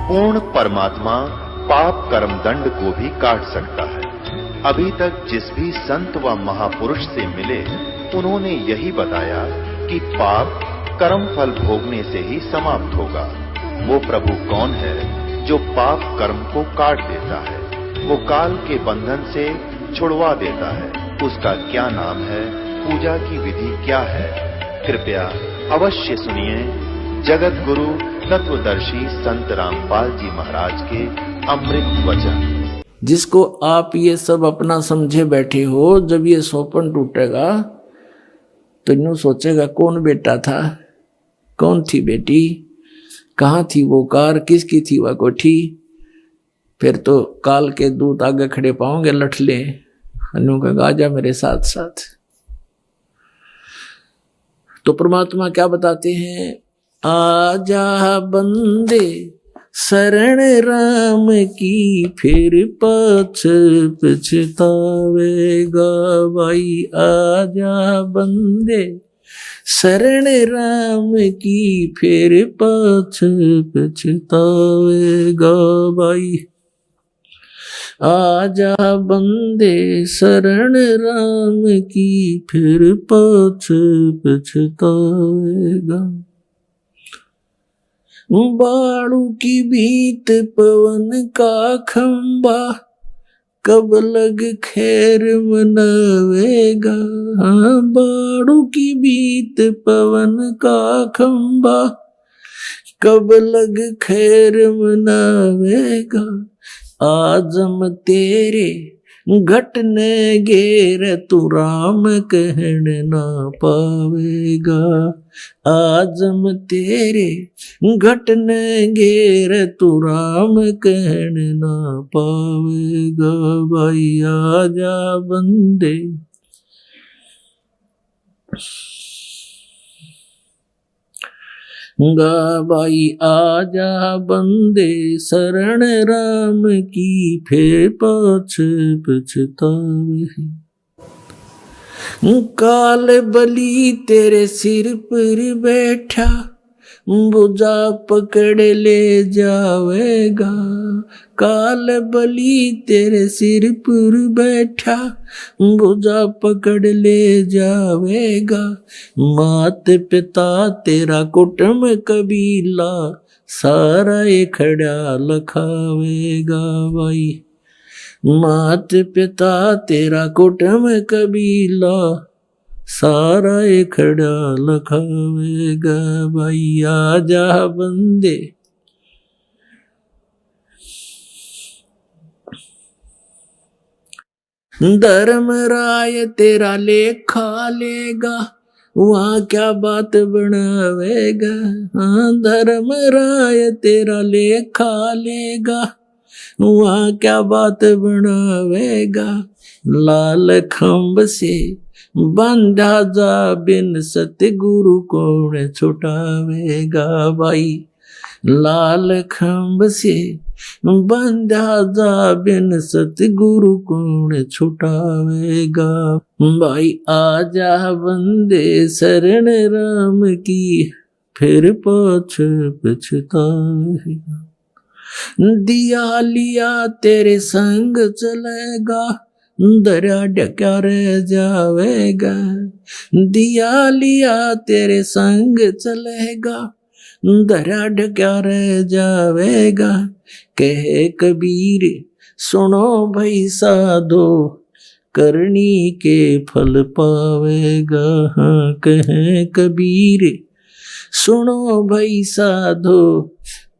पूर्ण परमात्मा पाप कर्म दंड को भी काट सकता है। अभी तक जिस भी संत व महापुरुष से मिले उन्होंने यही बताया कि पाप कर्म फल भोगने से ही समाप्त होगा। वो प्रभु कौन है जो पाप कर्म को काट देता है, वो काल के बंधन से छुड़वा देता है। उसका क्या नाम है, पूजा की विधि क्या है? कृपया अवश्य सुनिए जगत गुरु तत्वदर्शी संत रामपाल जी महाराज के अमृत वचन। जिसको आप ये सब अपना समझे बैठे हो, जब ये सोपन टूटेगा तो यूं सोचेगा कौन बेटा था, कौन थी बेटी, कहाँ थी वो कार, किसकी थी वह कोठी। फिर तो काल के दूत आगे खड़े पाओगे लठले, अनु का आजा मेरे साथ साथ। तो परमात्मा क्या बताते हैं, आजा बंदे शरण राम की, फिर पाछ पछतावेगा भाई। आजा बंदे शरण राम की, फिर पाछ पछतावेगा भाई। आजा बंदे शरण राम की, फिर पाछ पछतावेगा। बाड़ू की बीत पवन का खंबा, कब लग खैर मनावेगा। हाँ, बाड़ू की बीत पवन का खंबा, कब लग खैर मनावेगा। आजम तेरे घटने घेर, तू राम कहन ना पावेगा। आजम तेरे घटने घेर, तू राम कहन ना पावेगा भाई। आजा बंदे गा भाई, आजा बंदे शरण राम की, फिर पाछ पछतावे। काल बलि तेरे सिर पर बैठा, बुझा पकड़ ले जावेगा। काल बलि तेरे सिर पर बैठा, बुझा पकड़ ले जावेगा। मात पिता तेरा कुटुंब कबीला, सारा खड़ा लखावेगा भाई। मात पिता तेरा कुटुंब कबीला, सारा खड़ा लखावेगा भाई। आजा बंदे धर्मराय तेरा लेखा लेगा, वहाँ क्या बात बनावेगा। हाँ, धर्मराय तेरा लेखा लेगा, वहाँ क्या बात बनावेगा। लाल खंभ से बंधा जा, बिन सतगुरु कौन छुटावेगा भाई। लाल खंभ से बंधा जा, बिन सतगुरु कौन छुटावेगा भाई। आजा बंदे शरण राम की, फिर पाछ पछतावेगा। दिया लिया तेरे संग चलेगा, दरिया ढक्या रह जावेगा। दिया लिया तेरे संग चलेगा, दरिया ढक्या रह जावेगा। कहे कबीर सुनो भाई साधो, करनी के फल पावेगा। हाँ, कहे कबीर सुनो भाई साधो,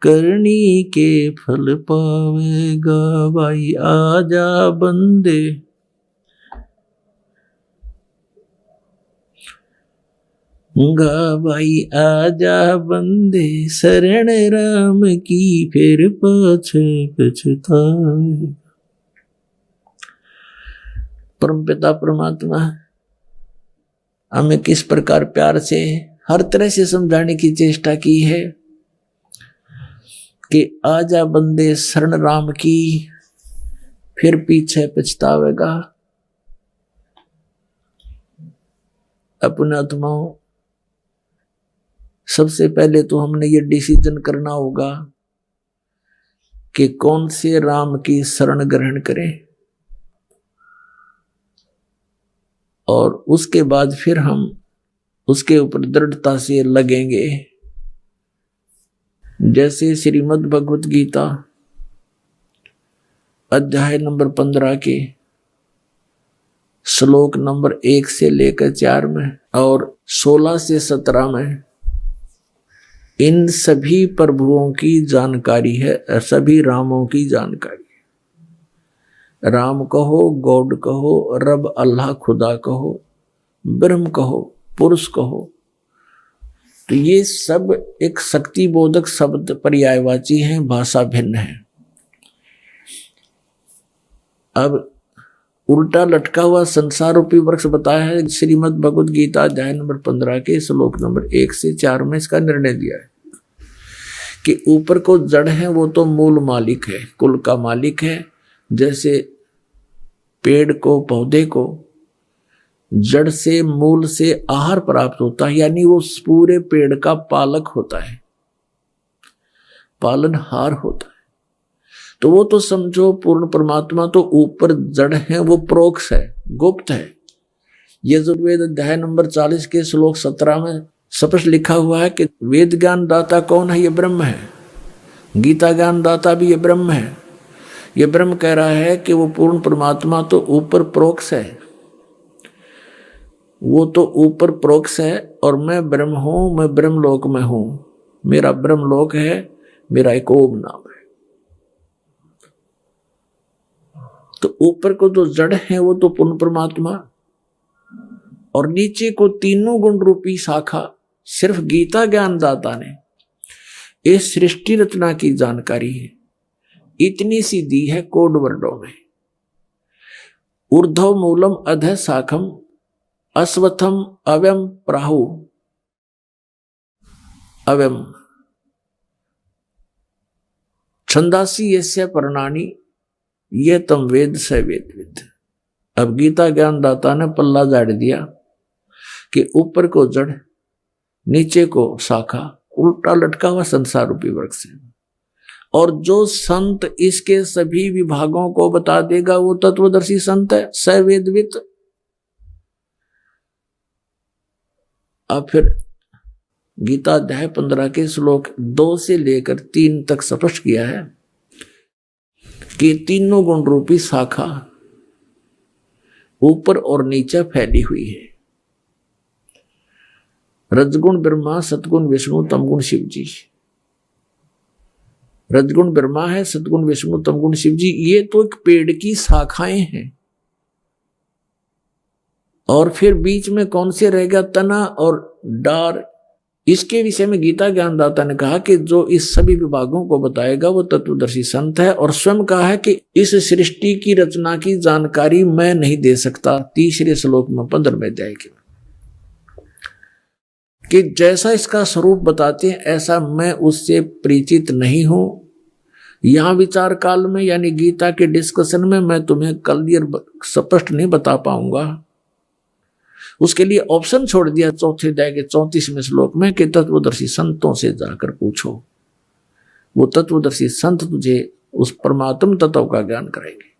करनी के फल पावेगा भाई। आजा बंदे गा भाई, आजा बंदे शरण राम की, फिर पाछ पछतावे। परमपिता परमात्मा हमें किस प्रकार प्यार से हर तरह से समझाने की चेष्टा की है कि आजा बंदे शरण राम की, फिर पीछे पछतावेगा। अपने आत्माओं, सबसे पहले तो हमने ये डिसीजन करना होगा कि कौन से राम की शरण ग्रहण करें, और उसके बाद फिर हम उसके ऊपर दृढ़ता से लगेंगे। जैसे श्रीमद् भगवत गीता अध्याय नंबर 15 के श्लोक नंबर 1 से लेकर 4 में और 16 से 17 में इन सभी प्रभुओं की जानकारी है, सभी रामों की जानकारी है। राम कहो, गॉड कहो, रब अल्लाह खुदा कहो, ब्रह्म कहो, पुरुष कहो, तो ये सब एक शक्ति बोधक शब्द पर्यायवाची हैं, भाषा भिन्न है। अब उल्टा लटका हुआ संसार रूपी वृक्ष बताया है श्रीमद् भगवत गीता अध्याय नंबर 15 के श्लोक नंबर 1 से 4 में इसका निर्णय दिया है कि ऊपर को जड़ है वो तो मूल मालिक है, कुल का मालिक है। जैसे पेड़ को, पौधे को जड़ से, मूल से आहार प्राप्त होता है, यानी वो पूरे पेड़ का पालक होता है, पालनहार होता है। तो वो तो समझो पूर्ण परमात्मा तो ऊपर जड़ है, वो प्रोक्ष है, गुप्त है। यजुर्वेद अध्याय नंबर 40 के श्लोक 17 में स्पष्ट लिखा हुआ है कि वेद ज्ञान दाता कौन है? ये ब्रह्म है। गीता ज्ञान दाता भी ये ब्रह्म है। ये ब्रह्म कह रहा है कि वो पूर्ण परमात्मा तो ऊपर प्रोक्ष है, वो तो ऊपर प्रोक्ष है और मैं ब्रह्म हूं, मैं ब्रह्मलोक में हूं, मेरा ब्रह्मलोक है, मेरा एक ओम नाम है। तो ऊपर को जो जड़ है वो तो पूर्ण परमात्मा, और नीचे को तीनों गुण रूपी शाखा सिर्फ गीता ज्ञान दाता ने इस सृष्टि रचना की जानकारी है, इतनी सी दी है कोड वर्डों में। ऊर्ध्व मूलम अधः शाखम अश्वत्थम अव्यम प्राहु अव्यम छंदासी यस्य पर्णानि ये तम वेद स वेदविद। अब गीता ज्ञान दाता ने पल्ला झाड़ दिया कि ऊपर को जड़, नीचे को शाखा, उल्टा लटका हुआ संसार रूपी वृक्ष है। और जो संत इसके सभी विभागों को बता देगा वो तत्वदर्शी संत है, स वेदविद। अब फिर गीता अध्याय 15 के श्लोक 2 से लेकर 3 तक स्पष्ट किया है कि तीनों गुण रूपी शाखा ऊपर और नीचे फैली हुई है। रजगुण ब्रह्मा, सतगुण विष्णु, तमगुण शिव जी। रजगुण ब्रह्मा है, सतगुण विष्णु, तमगुण शिव जी। ये तो एक पेड़ की शाखाएं हैं। और फिर बीच में कौन से रहेगा? तना और डार। इसके विषय में गीता ज्ञानदाता ने कहा कि जो इस सभी विभागों को बताएगा वो तत्वदर्शी संत है। और स्वयं कहा है कि इस सृष्टि की रचना की जानकारी मैं नहीं दे सकता। 3 श्लोक में 15वें अध्याय के, कि जैसा इसका स्वरूप बताते हैं ऐसा मैं उससे परिचित नहीं हूं। यहां विचार काल में यानी गीता के डिस्कशन में मैं तुम्हें क्लियर स्पष्ट नहीं बता पाऊंगा। उसके लिए ऑप्शन छोड़ दिया 4थे अध्याय के 34वें श्लोक में कि तत्वदर्शी संतों से जाकर पूछो, वो तत्वदर्शी संत तुझे उस परमात्म तत्व का ज्ञान कराएंगे।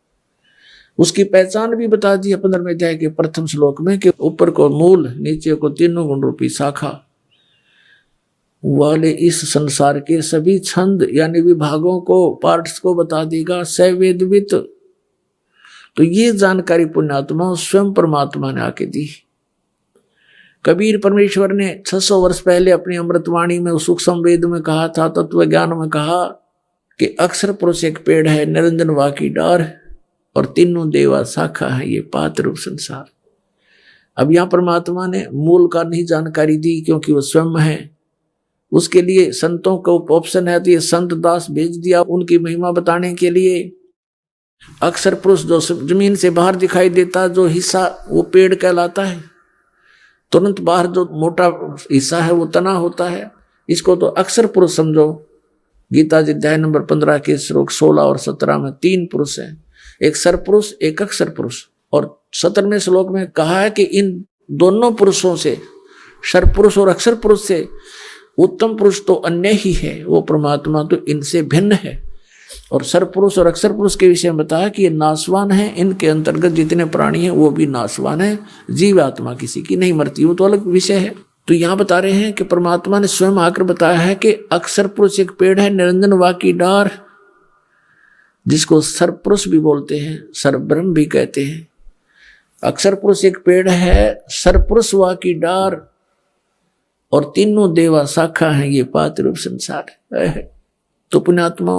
उसकी पहचान भी बता दी 15वें अध्याय के प्रथम श्लोक में कि ऊपर को मूल, नीचे को तीनों गुण रूपी शाखा वाले इस संसार के सभी छंद यानी विभागों को, पार्ट्स को बता देगा, सवेदवित। तो ये जानकारी पुण्यात्मा स्वयं परमात्मा ने आके दी। कबीर परमेश्वर ने 600 वर्ष पहले अपनी अमृतवाणी में सूक्ष्म वेद में कहा था, तत्व ज्ञान में कहा कि अक्षर पुरुष एक पेड़ है, निरंजन वाकी डार और तीनों देवा शाखा है, ये पात्र रूप संसार। अब यहां परमात्मा ने मूल का नहीं जानकारी दी क्योंकि वो स्वयं है। उसके लिए संतों को ऑप्शन है, तो ये संत दास भेज दिया उनकी महिमा बताने के लिए। अक्षर पुरुष जो जमीन से बाहर दिखाई देता जो हिस्सा वो पेड़ कहलाता है, तुरंत बाहर जो मोटा हिस्सा है वो तना होता है। इसको तो अक्षर पुरुष समझो। गीता जी अध्याय नंबर 15 के श्लोक 16 और 17 में 3 पुरुष हैं, एक सरपुरुष, एक अक्षर पुरुष। और 17वें श्लोक में कहा है कि इन दोनों पुरुषों से, सरपुरुष और अक्षर पुरुष से उत्तम पुरुष तो अन्य ही है, वो परमात्मा तो इनसे भिन्न है। और सरपुरुष और अक्षर पुरुष के विषय में बताया कि ये नाशवान है, इनके अंतर्गत जितने प्राणी हैं वो भी नाशवान है, जीव आत्मा किसी की नहीं मरती, वो तो अलग विषय है। तो यहाँ बता रहे हैं कि परमात्मा ने स्वयं आकर बताया है कि अक्षर पुरुष एक पेड़ है, निरंजन वा की डार, जिसको सरपुरुष भी बोलते हैं, सरब्रह्म भी कहते हैं। अक्षर पुरुष एक पेड़ है, सरपुरुष वा की डार, और तीनों देवा शाखा हैं, ये पात्र रूप संसार है। तो पुण्यात्मा,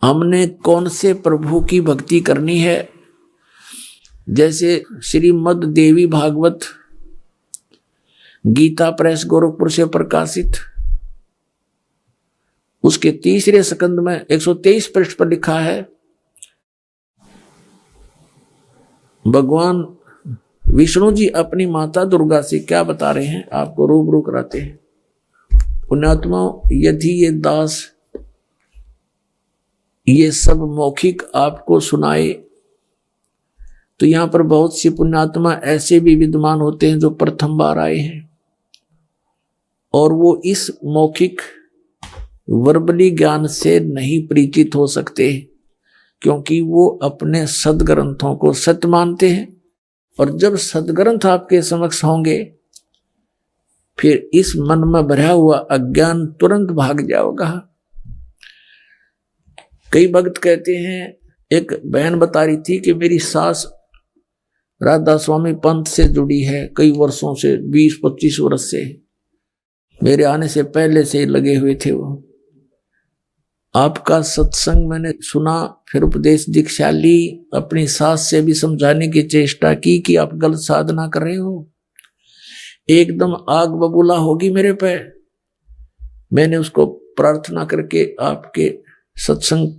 हमने कौन से प्रभु की भक्ति करनी है? जैसे श्रीमद् देवी भागवत गीता प्रेस गोरखपुर से प्रकाशित, उसके तीसरे स्कंद में 123 पृष्ठ पर लिखा है, भगवान विष्णु जी अपनी माता दुर्गा से क्या बता रहे हैं, आपको रूबरू कराते हैं। पुण्यात्मा, यदि ये दास ये सब मौखिक आपको सुनाए तो यहां पर बहुत सी पुण्यात्मा ऐसे भी विद्यमान होते हैं जो प्रथम बार आए हैं और वो इस मौखिक वर्बली ज्ञान से नहीं परिचित हो सकते, क्योंकि वो अपने सदग्रंथों को सत्य मानते हैं। और जब सदग्रंथ आपके समक्ष होंगे फिर इस मन में भरा हुआ अज्ञान तुरंत भाग जाएगा। कई भक्त कहते हैं, एक बहन बता रही थी कि मेरी सास राधा स्वामी पंथ से जुड़ी है कई वर्षों से, 20-25 वर्ष से, मेरे आने से पहले से लगे हुए थे वो। आपका सत्संग मैंने सुना, फिर उपदेश दीक्षा ली, अपनी सास से भी समझाने की चेष्टा की कि आप गलत साधना कर रहे हो, एकदम आग बबूला होगी मेरे पे। मैंने उसको प्रार्थना करके आपके सत्संग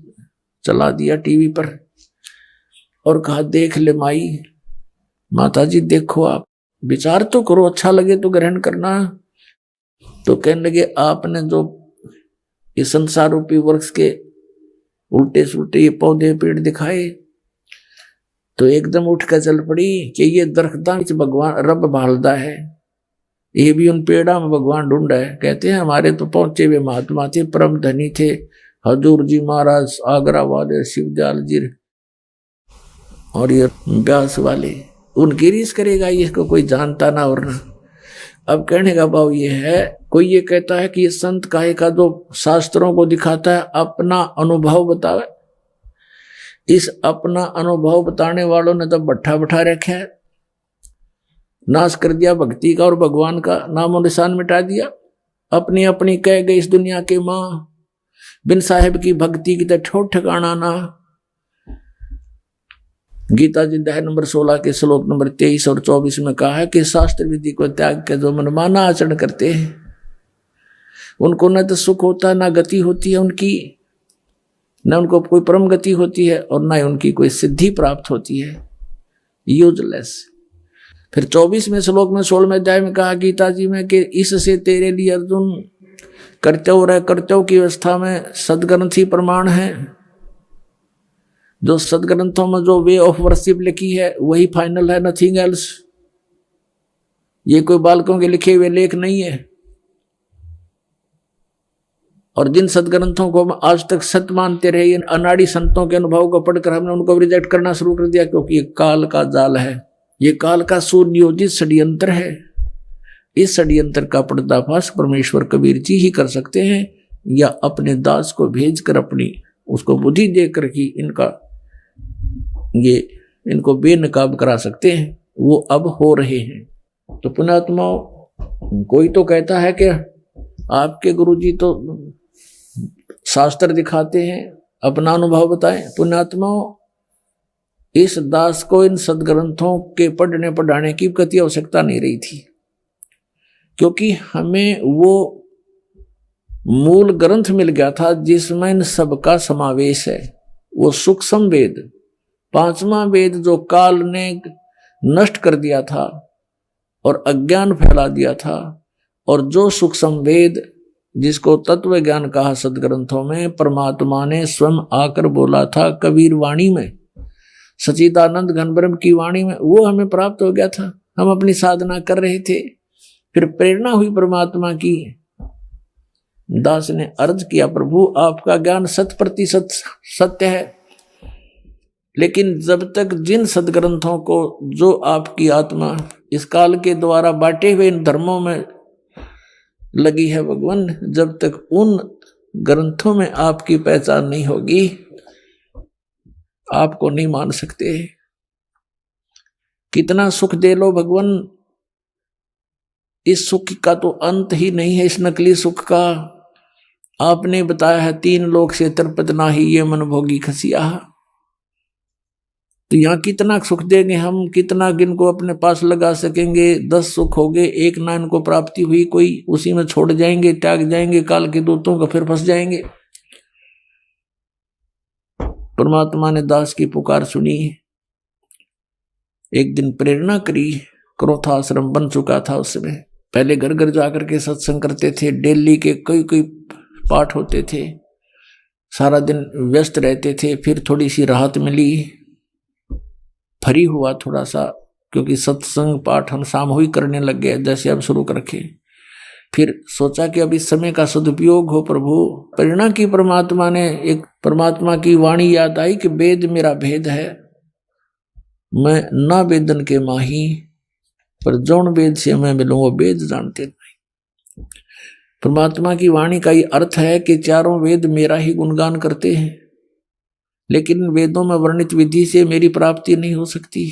चला दिया टीवी पर और कहा, देख ले माई, माता जी देखो, आप विचार तो करो, अच्छा लगे तो ग्रहण करना। तो कहने लगे, आपने जो इस संसार रूपी वृक्ष के उल्टे सुल्टे ये पौधे पेड़ दिखाए, तो एकदम उठ कर चल पड़ी कि ये दरख्तां भगवान रब भालदा है, ये भी उन पेड़ा में भगवान ढूंढा है। कहते हैं हमारे तो पहुंचे हुए महात्मा थे, परम धनी थे, हजूर जी महाराज, आगरा वाले, शिवदयाल जी और ये व्यास वाले, उनकी रीस करेगा, ये इसको कोई जानता ना और ना। अब कहने का भाव ये है, कोई ये कहता है कि ये संत काहे का जो शास्त्रों को दिखाता है अपना अनुभव बतावे। इस अपना अनुभव बताने वालों ने तो भट्ठा बैठा रखा है, नाश कर दिया भक्ति का और भगवान का नामो निशान मिटा दिया। अपनी अपनी कह गई इस दुनिया के माँ, बिन साहेब की भक्ति की तो ठोठ ठिकाना ना। गीता जी अध्याय नंबर 16 के श्लोक नंबर 23 और 24 में कहा है कि शास्त्र विधि को त्याग के जो मनमाना आचरण करते हैं उनको न तो सुख होता, ना गति होती है उनकी, न उनको कोई परम गति होती है और न उनकी कोई सिद्धि प्राप्त होती है, यूजलेस। फिर 24वें श्लोक में 16वें अध्याय में कहा गीता जी में कि इससे तेरे लिए अर्जुन कर्तव्य की अवस्था में सदग्रंथ ही प्रमाण है। जो सदग्रंथों में जो वे ऑफ वर्शिप लिखी है वही फाइनल है, नथिंग एल्स। ये कोई बालकों के लिखे हुए लेख नहीं है। और जिन सदग्रंथों को हम आज तक सत्य मानते रहे, अनाड़ी संतों के अनुभव को पढ़कर हमने उनको रिजेक्ट करना शुरू कर दिया, क्योंकि ये काल का जाल है, ये काल का सुनियोजित षड्यंत्र है। इस षड्यंत्र का पर्दाफाश परमेश्वर कबीर जी ही कर सकते हैं, या अपने दास को भेजकर अपनी उसको बुद्धि देकर कि इनको बेनकाब करा सकते हैं। वो अब हो रहे हैं। तो पुण्यात्मा, कोई तो कहता है कि आपके गुरुजी तो शास्त्र दिखाते हैं, अपना अनुभव बताएं। पुण्यात्मा, इस दास को इन सदग्रंथों के पढ़ने पढ़ाने की कति आवश्यकता नहीं रही थी, क्योंकि हमें वो मूल ग्रंथ मिल गया था जिसमें इन सबका समावेश है। वो सूक्ष्म वेद, 5वां वेद जो काल ने नष्ट कर दिया था और अज्ञान फैला दिया था, और जो सूक्ष्म वेद जिसको तत्व ज्ञान कहा सदग्रंथों में, परमात्मा ने स्वयं आकर बोला था कबीर वाणी में, सच्चिदानंद घनब्रह्म की वाणी में, वो हमें प्राप्त हो गया था। हम अपनी साधना कर रहे थे, फिर प्रेरणा हुई परमात्मा की दास ने अर्ज किया, प्रभु आपका ज्ञान 100% सत्य है, लेकिन जब तक जिन सदग्रंथों को जो आपकी आत्मा इस काल के द्वारा बांटे हुए इन धर्मों में लगी है भगवान, जब तक उन ग्रंथों में आपकी पहचान नहीं होगी आपको नहीं मान सकते। कितना सुख दे लो भगवान, इस सुख का तो अंत ही नहीं है। इस नकली सुख का आपने बताया है 3 लोक से तृप्त नाही ये मन भोगी खसिया। तो यहाँ कितना सुख देंगे हम, कितना इनको अपने पास लगा सकेंगे। 10 सुख हो गए, एक ना इनको प्राप्ति हुई, कोई उसी में छोड़ जाएंगे, त्याग जाएंगे, काल के दूतों का फिर फंस जाएंगे। परमात्मा ने दास की पुकार सुनी, एक दिन प्रेरणा करी। क्रोधाश्रम बन चुका था उस समय, पहले घर घर जाकर के सत्संग करते थे, डेली के कई पाठ होते थे, सारा दिन व्यस्त रहते थे। फिर थोड़ी सी राहत मिली, फ्री हुआ थोड़ा सा, क्योंकि सत्संग पाठ हम सामूहिक करने लग गए जैसे अब शुरू कर रखे। फिर सोचा कि अब इस समय का सदुपयोग हो प्रभु। प्रेरणा की परमात्मा ने, एक परमात्मा की वाणी याद आई कि वेद मेरा भेद है, मैं ना वेदन के माही, पर जौन वेद से मैं मिलूं वो वेद जानते नहीं। परमात्मा की वाणी का ये अर्थ है कि चारों वेद मेरा ही गुणगान करते हैं, लेकिन वेदों में वर्णित विधि से मेरी प्राप्ति नहीं हो सकती।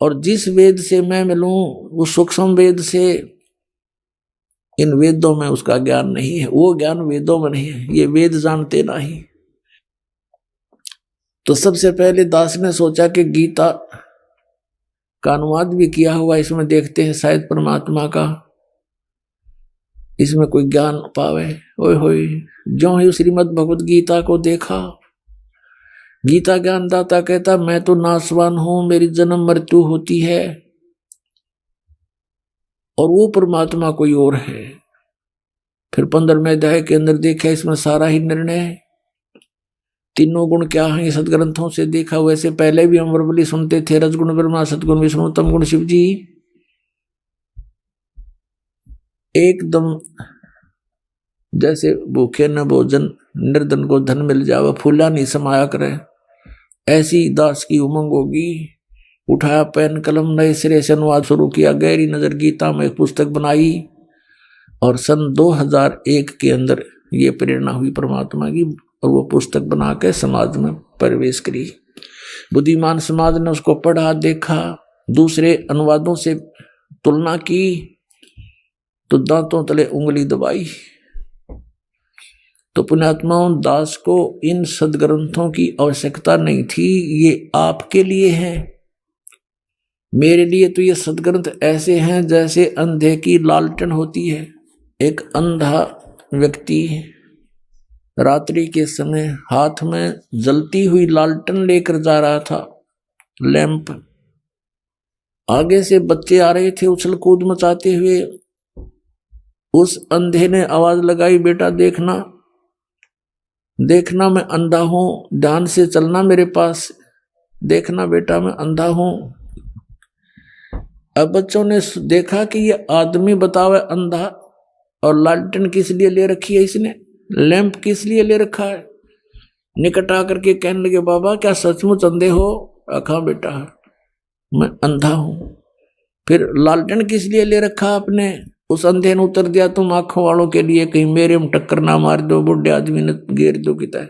और जिस वेद से मैं मिलूं उस सूक्ष्म वेद से, इन वेदों में उसका ज्ञान नहीं है, वो ज्ञान वेदों में नहीं है, ये वेद जानते नहीं। तो सबसे पहले दास ने सोचा कि गीता का अनुवाद भी किया हुआ, इसमें देखते हैं शायद परमात्मा का इसमें कोई ज्ञान पावे। ओए होए, जो ही श्रीमद् भगवत गीता को देखा, गीता ज्ञानदाता कहता मैं तो नासवान हूं, मेरी जन्म मृत्यु होती है, और वो परमात्मा कोई और है। फिर 15वें अध्याय के अंदर देखा, इसमें सारा ही निर्णय है। तीनों गुण क्या है सदग्रंथों से देखा। वैसे पहले भी हम वर्बली सुनते थे, रजगुण ब्रह्मा, सतगुण विष्णु, तम गुण शिव जी। एकदम जैसे भूखे न भोजन, निर्धन को धन मिल जावे, फूला नहीं समाया करे, ऐसी दास की उमंग होगी। उठाया पेन कलम, नए सिरे से अनुवाद शुरू किया। गहरी नजर गीता में एक पुस्तक बनाई, और सन 2001 के अंदर ये प्रेरणा हुई परमात्मा की, और वो पुस्तक बना के समाज में प्रवेश करी। बुद्धिमान समाज ने उसको पढ़ा, देखा, दूसरे अनुवादों से तुलना की, तो दांतों तले उंगली दबाई। तो पुण्यात्माओं, दास को इन सदग्रंथों की आवश्यकता नहीं थी, ये आपके लिए है। मेरे लिए तो ये सदग्रंथ ऐसे हैं जैसे अंधे की लालटेन होती है। एक अंधा व्यक्ति रात्रि के समय हाथ में जलती हुई लालटेन लेकर जा रहा था, लैंप। आगे से बच्चे आ रहे थे उछल कूद मचाते हुए। उस अंधे ने आवाज लगाई, बेटा देखना, देखना मैं अंधा हूं, ध्यान से चलना मेरे पास, देखना बेटा मैं अंधा हूं। अब बच्चों ने देखा कि ये आदमी बतावे अंधा, और लालटेन किस लिए ले रखी है इसने, लैंप किस लिए ले रखा है। निकट आकर के कहने लगे, बाबा क्या सचमुच अंधे हो? आखा बेटा मैं अंधा हूं। फिर लालटेन किस लिए ले रखा आपने? उस अंधे ने उत्तर दिया, तुम आंखों वालों के लिए, कहीं मेरे में टक्कर ना मार दो, बुढ़े आदमी ने घेर दो किता है।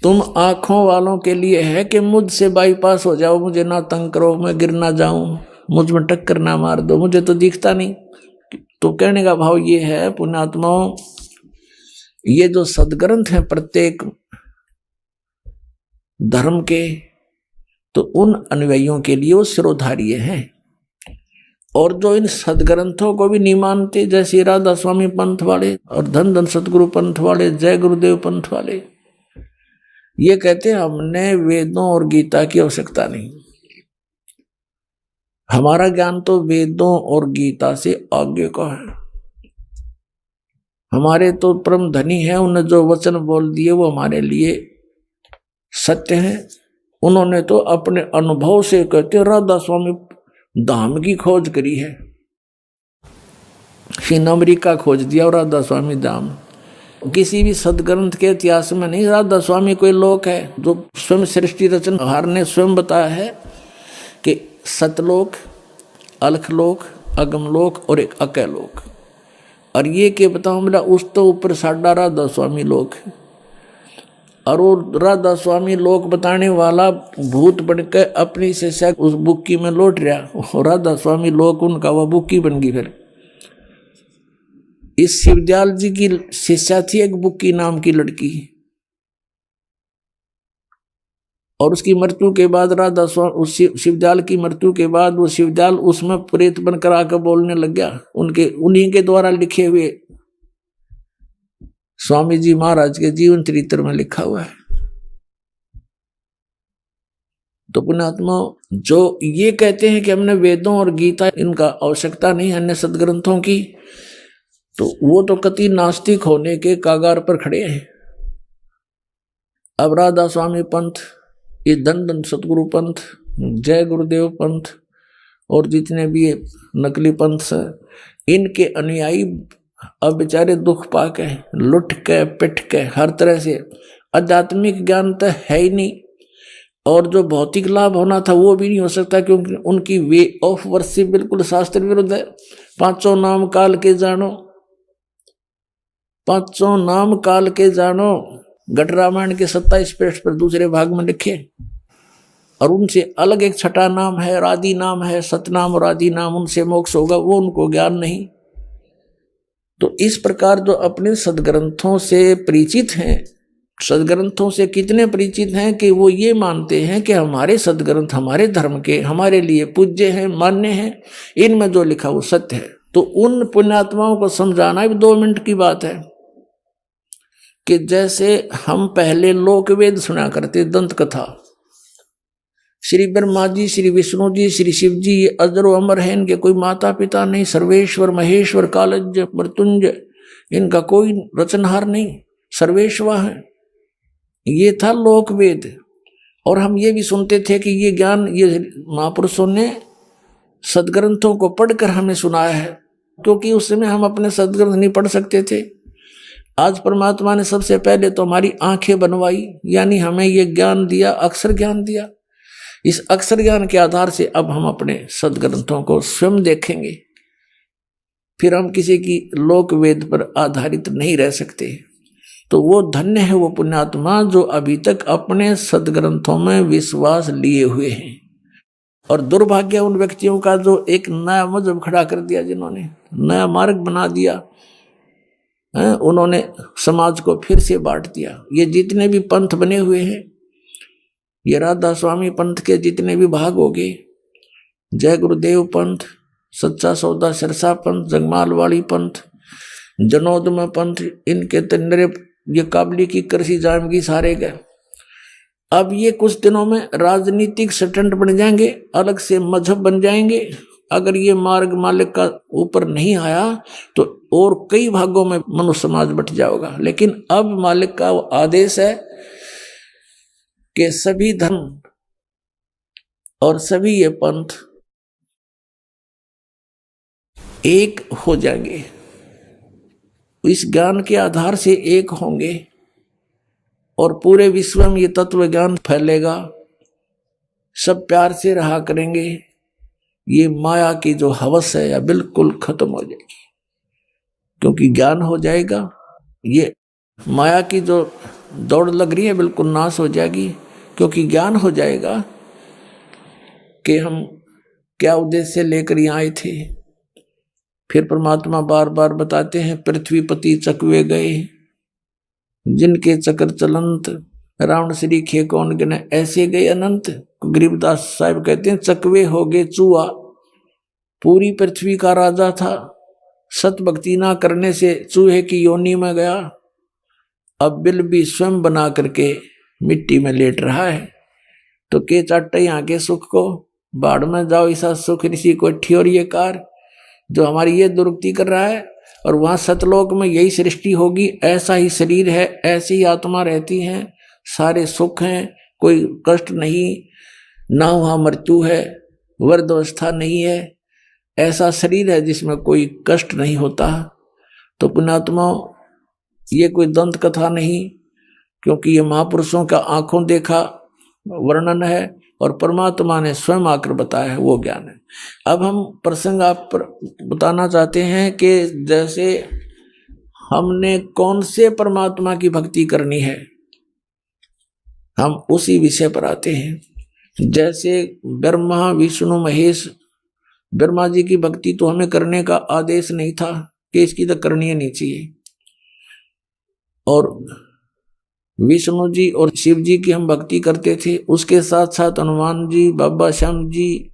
तुम आंखों वालों के लिए है कि मुझसे बाईपास हो जाओ, मुझे ना तंग करो, मैं गिर ना जाऊं, मुझ में टक्कर ना मार दो, मुझे तो दिखता नहीं। तो कहने का भाव ये है पुण्यात्माओं, ये जो सदग्रंथ है प्रत्येक धर्म के, तो उन अनुयायियों के लिए वो शिरोधार्य हैं। और जो इन सदग्रंथों को भी नहीं मानते, जैसे राधा स्वामी पंथ वाले और धन धन सतगुरु पंथ वाले, जय गुरुदेव पंथ वाले, ये कहते हैं हमने वेदों और गीता की आवश्यकता नहीं, हमारा ज्ञान तो वेदों और गीता से आगे का है। हमारे तो परम धनी है, उन्हें जो वचन बोल दिए वो हमारे लिए सत्य है। उन्होंने तो अपने अनुभव से कहते, राधा स्वामी धाम की खोज करी है, फिर अमेरिका खोज दिया और राधा स्वामी धाम। किसी भी सदग्रंथ के इतिहास में नहीं। राधा स्वामी कोई लोक है जो स्वयं सृष्टि रचनहार ने स्वयं बताया है कि सतलोक, अलखलोक, अगमलोक और एक अकैलोक। और ये के बताऊं मेरा उस तो ऊपर साडा राधा स्वामी लोक है। और वो राधा स्वामी लोक बताने वाला भूत बनकर अपनी शिष्या उस बुक्की में लौट रहा, और राधा स्वामी लोक उनका वह बुक्की बन गई। फिर इस शिवदयाल जी की शिष्या थी एक बुक्की नाम की लड़की, और उसकी मृत्यु के बाद राधा स्वामी उस शिवदयाल की मृत्यु के बाद वो शिवदयाल उसमें प्रेत बनकर आकर बोलने लग गया। उन्हीं के द्वारा लिखे हुए स्वामी जी महाराज के जीवन चरित्र में लिखा हुआ है। तो पुण्यात्मा जो ये कहते हैं कि हमने वेदों और गीता इनका आवश्यकता नहीं है अन्य सदग्रंथों की, तो वो तो कति नास्तिक होने के कागार पर खड़े हैं। अब राधा स्वामी पंथ, ये धन धन सतगुरु पंथ, जय गुरुदेव पंथ और जितने भी नकली पंथ है, इनके अनुयायी अब बेचारे दुख पाके लुट के पिट के हर तरह से, आध्यात्मिक ज्ञान तो है ही नहीं, और जो भौतिक लाभ होना था वो भी नहीं हो सकता, क्योंकि उनकी वे ऑफ वर्शिप बिल्कुल शास्त्र विरुद्ध है। पांचों नाम काल के जानो, पांचों नाम काल के जानो, घट रामायण के 27 पृष्ठ पर दूसरे भाग में लिखे। और उनसे अलग एक छठा नाम है, आदि नाम है, सतनाम और आदि नाम, उनसे मोक्ष होगा, वो उनको ज्ञान नहीं। तो इस प्रकार जो अपने सदग्रंथों से परिचित हैं, सदग्रंथों से कितने परिचित हैं कि वो ये मानते हैं कि हमारे सदग्रंथ हमारे धर्म के, हमारे लिए पूज्य हैं, मान्य हैं, इनमें जो लिखा वो सत्य है। तो उन पुण्यात्माओं को समझाना भी 2 मिनट की बात है कि जैसे हम पहले लोक वेद सुना करते, दंत कथा, श्री ब्रह्मा जी, श्री विष्णु जी, श्री शिव जी, ये अजर अमर है, इनके कोई माता पिता नहीं, सर्वेश्वर महेश्वर कालज्ञ मृत्युंजय, इनका कोई रचनहार नहीं, सर्वेश्वर है। ये था लोक वेद। और हम ये भी सुनते थे कि ये ज्ञान ये महापुरुषों ने सदग्रंथों को पढ़कर हमें सुनाया है, क्योंकि उस समय हम अपने सदग्रंथ नहीं पढ़ सकते थे। आज परमात्मा ने सबसे पहले तो हमारी आंखें बनवाई, यानी हमें ये ज्ञान दिया, अक्षर ज्ञान दिया। इस अक्षर ज्ञान के आधार से अब हम अपने सदग्रंथों को स्वयं देखेंगे, फिर हम किसी की लोक वेद पर आधारित नहीं रह सकते। तो वो धन्य है वो पुण्यात्मा जो अभी तक अपने सदग्रंथों में विश्वास लिए हुए हैं। और दुर्भाग्य उन व्यक्तियों का जो एक नया मजहब खड़ा कर दिया, जिन्होंने नया मार्ग बना दिया, उन्होंने समाज को फिर से बांट दिया। ये जितने भी पंथ बने हुए हैं, ये राधा स्वामी पंथ के जितने भी भाग हो गए, जय गुरुदेव पंथ, सच्चा सौदा सिरसा पंथ, जगमाल वाली पंथ, जनोदम पंथ, इनके तंदरे ये काबली की करसी जामगी सारे गए। अब ये कुछ दिनों में राजनीतिक स्टंट बन जाएंगे, अलग से मजहब बन जाएंगे। अगर ये मार्ग मालिक का ऊपर नहीं आया तो और कई भागों में मनुष्य समाज बट जाएगा। लेकिन अब मालिक का आदेश है कि सभी धर्म और सभी ये पंथ एक हो जाएंगे, इस ज्ञान के आधार से एक होंगे और पूरे विश्व में ये तत्व ज्ञान फैलेगा। सब प्यार से रहा करेंगे, ये माया की जो हवस है या बिल्कुल खत्म हो जाएगी, क्योंकि ज्ञान हो जाएगा। ये माया की जो दौड़ लग रही है बिल्कुल नाश हो जाएगी, क्योंकि ज्ञान हो जाएगा कि हम क्या उद्देश्य लेकर यहाँ आए थे। फिर परमात्मा बार बार बताते हैं, पृथ्वीपति चकवे गए जिनके चक्र चलंत, रावण श्री खे कौन गिने, ऐसे गए अनंत। गरीबदास साहब कहते हैं, चकवे हो गए चूहा, पूरी पृथ्वी का राजा था, सत भक्ति ना करने से चूहे की योनि में गया, अब बिल भी स्वयं बना करके मिट्टी में लेट रहा है। तो के चाटे यहाँ के सुख को, बाढ़ में जाओ ऐसा सुख ऋषि को ठियोर ये कार, जो हमारी ये दुर्गति कर रहा है। और वहां सतलोक में यही सृष्टि होगी, ऐसा ही शरीर है, ऐसी ही आत्मा रहती है, सारे सुख हैं, कोई कष्ट नहीं, ना वहां मृत्यु है, वृद्धावस्था नहीं है, ऐसा शरीर है जिसमें कोई कष्ट नहीं होता। तो पुण्यात्मा ये कोई दंत कथा नहीं, क्योंकि ये महापुरुषों का आंखों देखा वर्णन है और परमात्मा ने स्वयं आकर बताया है, वो ज्ञान है। अब हम प्रसंग आप पर बताना चाहते हैं कि जैसे हमने कौन से परमात्मा की भक्ति करनी है, हम उसी विषय पर आते हैं। जैसे ब्रह्मा विष्णु महेश, ब्रह्मा जी की भक्ति तो हमें करने का आदेश नहीं था कि इसकी तो करनी नहीं चाहिए, और विष्णु जी और शिव जी की हम भक्ति करते थे, उसके साथ साथ हनुमान जी, बाबा श्याम जी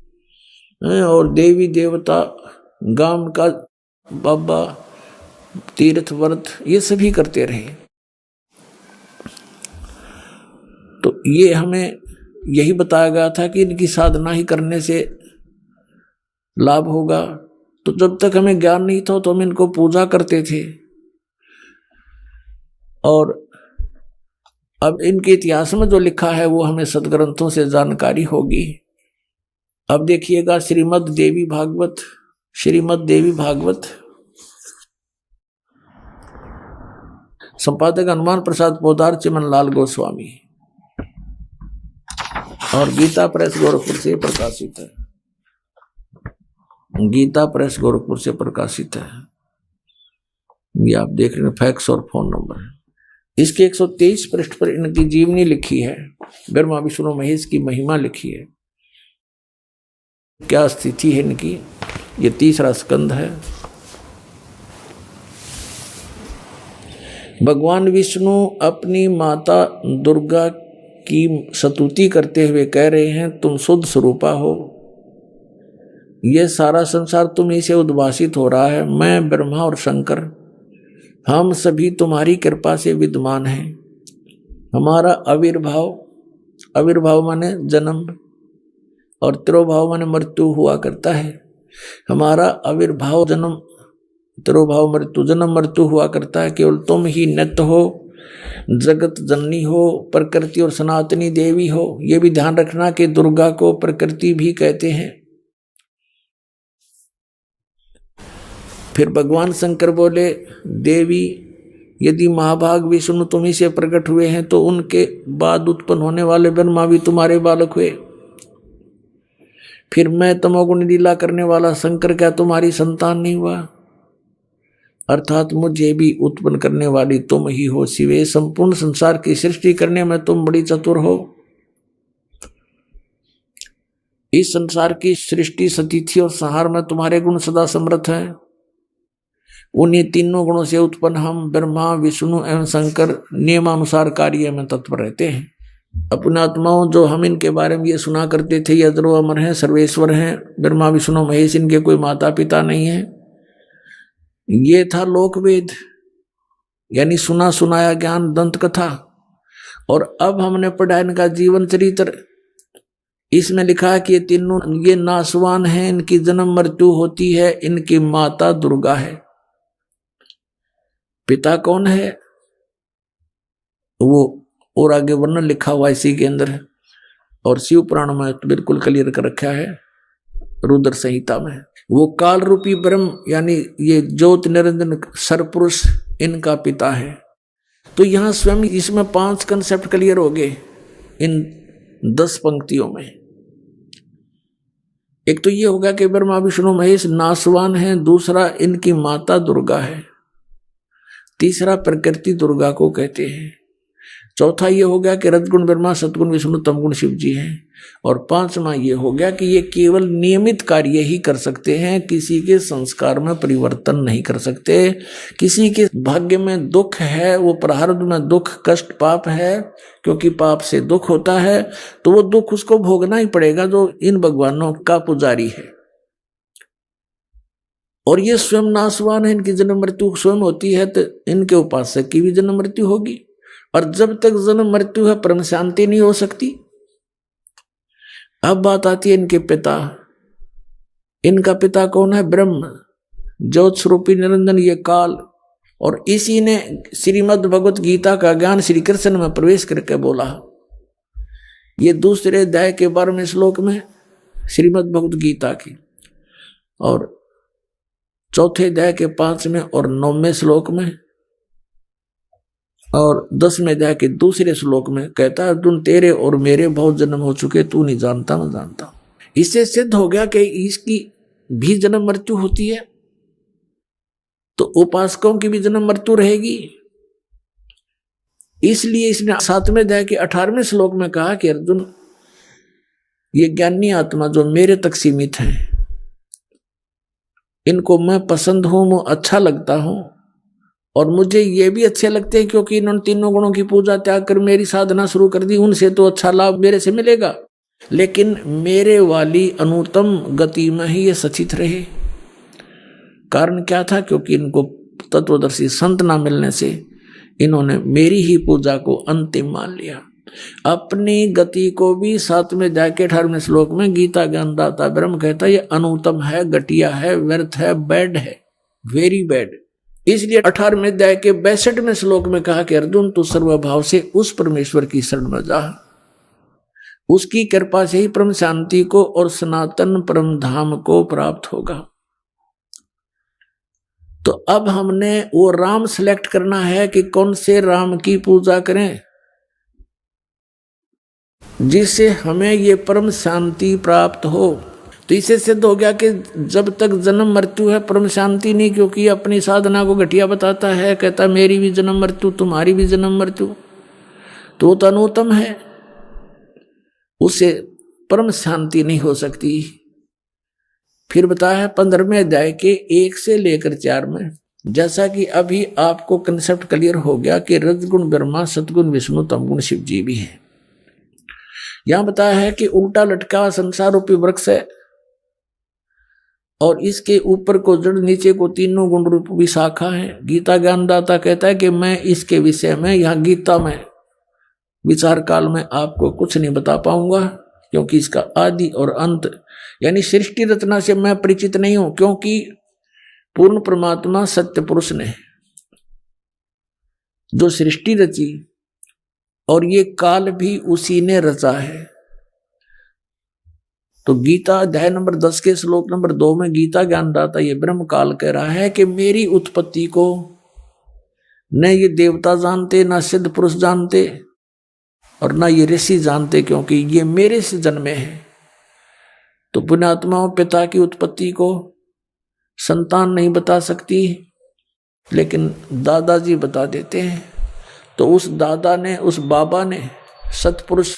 और देवी देवता, गांव का बाबा, तीर्थ व्रत, ये सभी करते रहे। तो ये हमें यही बताया गया था कि इनकी साधना ही करने से लाभ होगा। तो जब तक हमें ज्ञान नहीं था तो हम इनको पूजा करते थे, और अब इनके इतिहास में जो लिखा है वो हमें सदग्रंथों से जानकारी होगी। अब देखिएगा श्रीमद् देवी भागवत, श्रीमद् देवी भागवत, संपादक हनुमान प्रसाद पोदार, चिमनलाल गोस्वामी, और गीता प्रेस गोरखपुर से प्रकाशित है। गीता प्रेस गोरखपुर से प्रकाशित है। ये आप देख रहे हैं, फैक्स और फोन नंबर है। इसके 123 पृष्ठ पर इनकी जीवनी लिखी है, ब्रह्मा विष्णु महेश की महिमा लिखी है, क्या स्थिति है इनकी। ये 3रा स्कंद है। भगवान विष्णु अपनी माता दुर्गा की स्तुति करते हुए कह रहे हैं, तुम शुद्ध स्वरूपा हो, यह सारा संसार तुम्हीं से उद्भासित हो रहा है। मैं ब्रह्मा और शंकर, हम सभी तुम्हारी कृपा से विद्यमान हैं। हमारा आविर्भाव, आविर्भाव माने जन्म, और तिरोभाव माने मृत्यु हुआ करता है। हमारा आविर्भाव, जन्म, तिरोभाव, मृत्यु, जन्म मृत्यु हुआ करता है। केवल तुम ही नित्य हो, जगत जननी हो, प्रकृति और सनातनी देवी हो। यह भी ध्यान रखना कि दुर्गा को प्रकृति भी कहते हैं। फिर भगवान शंकर बोले, देवी यदि महाभाग विष्णु तुम्ही से प्रकट हुए हैं तो उनके बाद उत्पन्न होने वाले ब्रह्मा भी तुम्हारे बालक हुए। फिर मैं तमोगुण लीला करने वाला शंकर क्या तुम्हारी संतान नहीं हुआ? अर्थात मुझे भी उत्पन्न करने वाली तुम ही हो शिवे। संपूर्ण संसार की सृष्टि करने में तुम बड़ी चतुर हो। इस संसार की सृष्टि, स्थिति और संहार में तुम्हारे गुण सदा समर्थ हैं। उन्हीं तीनों गुणों से उत्पन्न हम ब्रह्मा विष्णु एवं शंकर नियमानुसार कार्य में तत्पर रहते हैं। अपने आत्माओं, जो हम इनके बारे में ये सुना करते थे, ये अजरो अमर हैं, सर्वेश्वर हैं, ब्रह्मा विष्णु महेश, इनके कोई माता पिता नहीं है, ये था लोकवेद, यानी सुना सुनाया ज्ञान, दंत कथा। और अब हमने पढ़ा इनका जीवन चरित्र। इसमें लिखा है कि ये तीनों ये नासवान हैं, इनकी जन्म मृत्यु होती है, इनकी माता दुर्गा है। पिता कौन है वो और आगे वर्णन लिखा हुआ इसी के अंदर है, और शिव पुराण में तो बिल्कुल क्लियर कर रखा है, रुद्र संहिता में। वो काल रूपी ब्रह्म, यानी ये ज्योत निरंजन सरपुरुष इनका पिता है। तो यहां स्वयं इसमें 5 कंसेप्ट क्लियर हो गए इन 10 पंक्तियों में। एक तो ये होगा कि ब्रह्मा विष्णु महेश नासवान है, दूसरा इनकी माता दुर्गा है, तीसरा प्रकृति दुर्गा को कहते हैं, चौथा ये हो गया कि रजगुण ब्रह्मा, सतगुण विष्णु, तमगुण शिव जी हैं, और 5वां ये हो गया कि ये केवल नियमित कार्य ही कर सकते हैं, किसी के संस्कार में परिवर्तन नहीं कर सकते। किसी के भाग्य में दुख है, वो प्रारब्ध में दुख, कष्ट, पाप है, क्योंकि पाप से दुख होता है, तो वो दुख उसको भोगना ही पड़ेगा जो इन भगवानों का पुजारी है। और ये स्वयं नासवान है, इनकी जन्म मृत्यु स्वयं होती है, तो इनके उपासक की भी जन्म मृत्यु होगी। और जब तक जन्म मृत्यु है, परम शांति नहीं हो सकती। अब बात आती है इनके पिता। इनका पिता कौन है? ब्रह्म, ज्योत स्वरूपी निरंजन, ये काल। और इसी ने श्रीमद् भगवत गीता का ज्ञान श्री कृष्ण में प्रवेश करके बोला। ये दूसरे अध्याय के 12वें श्लोक में श्रीमद् भगवत गीता की, और चौथे अध्याय के 5वें और 9वें श्लोक में और 10 में जाके दूसरे श्लोक में कहता है अर्जुन तेरे और मेरे बहुत जन्म हो चुके, तू नहीं जानता मैं जानता हूं। इससे सिद्ध हो गया कि इसकी भी जन्म मृत्यु होती है, तो उपासकों की भी जन्म मृत्यु रहेगी। इसलिए इसने 7वें अध्याय के 18वें श्लोक में कहा कि अर्जुन ये ज्ञानी आत्मा जो मेरे तक सीमित है, इनको मैं पसंद हूं, मैं अच्छा लगता हूं, और मुझे ये भी अच्छे लगते हैं क्योंकि इन्होंने तीनों गुणों की पूजा त्याग कर मेरी साधना शुरू कर दी, उनसे तो अच्छा लाभ मेरे से मिलेगा। लेकिन मेरे वाली अनुत्तम गति में ही ये सचित रहे। कारण क्या था? क्योंकि इनको तत्वदर्शी संत ना मिलने से इन्होंने मेरी ही पूजा को अंतिम मान लिया। अपनी गति को भी 7वें अध्याय के 18वें श्लोक में गीता ज्ञानदाता ब्रह्म कहता है ये अनुत्तम है, घटिया है, व्यर्थ है, बैड है, वेरी बैड। इसलिए 18वें अध्याय के 62वें श्लोक में कहा कि अर्जुन तू सर्वभाव से उस परमेश्वर की शरण में जा, उसकी कृपा से ही परम शांति को और सनातन परम धाम को प्राप्त होगा। तो अब हमने वो राम सिलेक्ट करना है कि कौन से राम की पूजा करें जिससे हमें ये परम शांति प्राप्त हो। तो इससे सिद्ध हो गया कि जब तक जन्म मृत्यु है परम शांति नहीं, क्योंकि अपनी साधना को घटिया बताता है, कहता मेरी भी जन्म मृत्यु, तुम्हारी भी जन्म मृत्यु, तो वो तो अनुत्तम है, उससे परम शांति नहीं हो सकती। फिर बताया है 15वें अध्याय के 1 से लेकर 4 में, जैसा कि अभी आपको कंसेप्ट क्लियर हो गया कि रजगुण ब्रह्मा, सतगुण विष्णु, तमगुण शिव जी भी है। यहां बताया है कि उल्टा लटका संसार रूपी वृक्ष है और इसके ऊपर को जड़, नीचे को तीनों गुण रूपी शाखा है। गीता ज्ञानदाता कहता है कि मैं इसके विषय में यहाँ गीता में विचार काल में आपको कुछ नहीं बता पाऊंगा, क्योंकि इसका आदि और अंत यानी सृष्टि रचना से मैं परिचित नहीं हूं, क्योंकि पूर्ण परमात्मा सत्य पुरुष ने जो सृष्टि रची और ये काल भी उसी ने रचा है। तो गीता अध्याय नंबर 10 के श्लोक नंबर 2 में गीता ज्ञानदाता ये ब्रह्म काल कह रहा है कि मेरी उत्पत्ति को न ये देवता जानते, न सिद्ध पुरुष जानते, और न ये ऋषि जानते, क्योंकि ये मेरे से जन्मे हैं। तो पुण्यात्माओं पिता की उत्पत्ति को संतान नहीं बता सकती, लेकिन दादाजी बता देते हैं। तो उस दादा ने, उस बाबा ने, सतपुरुष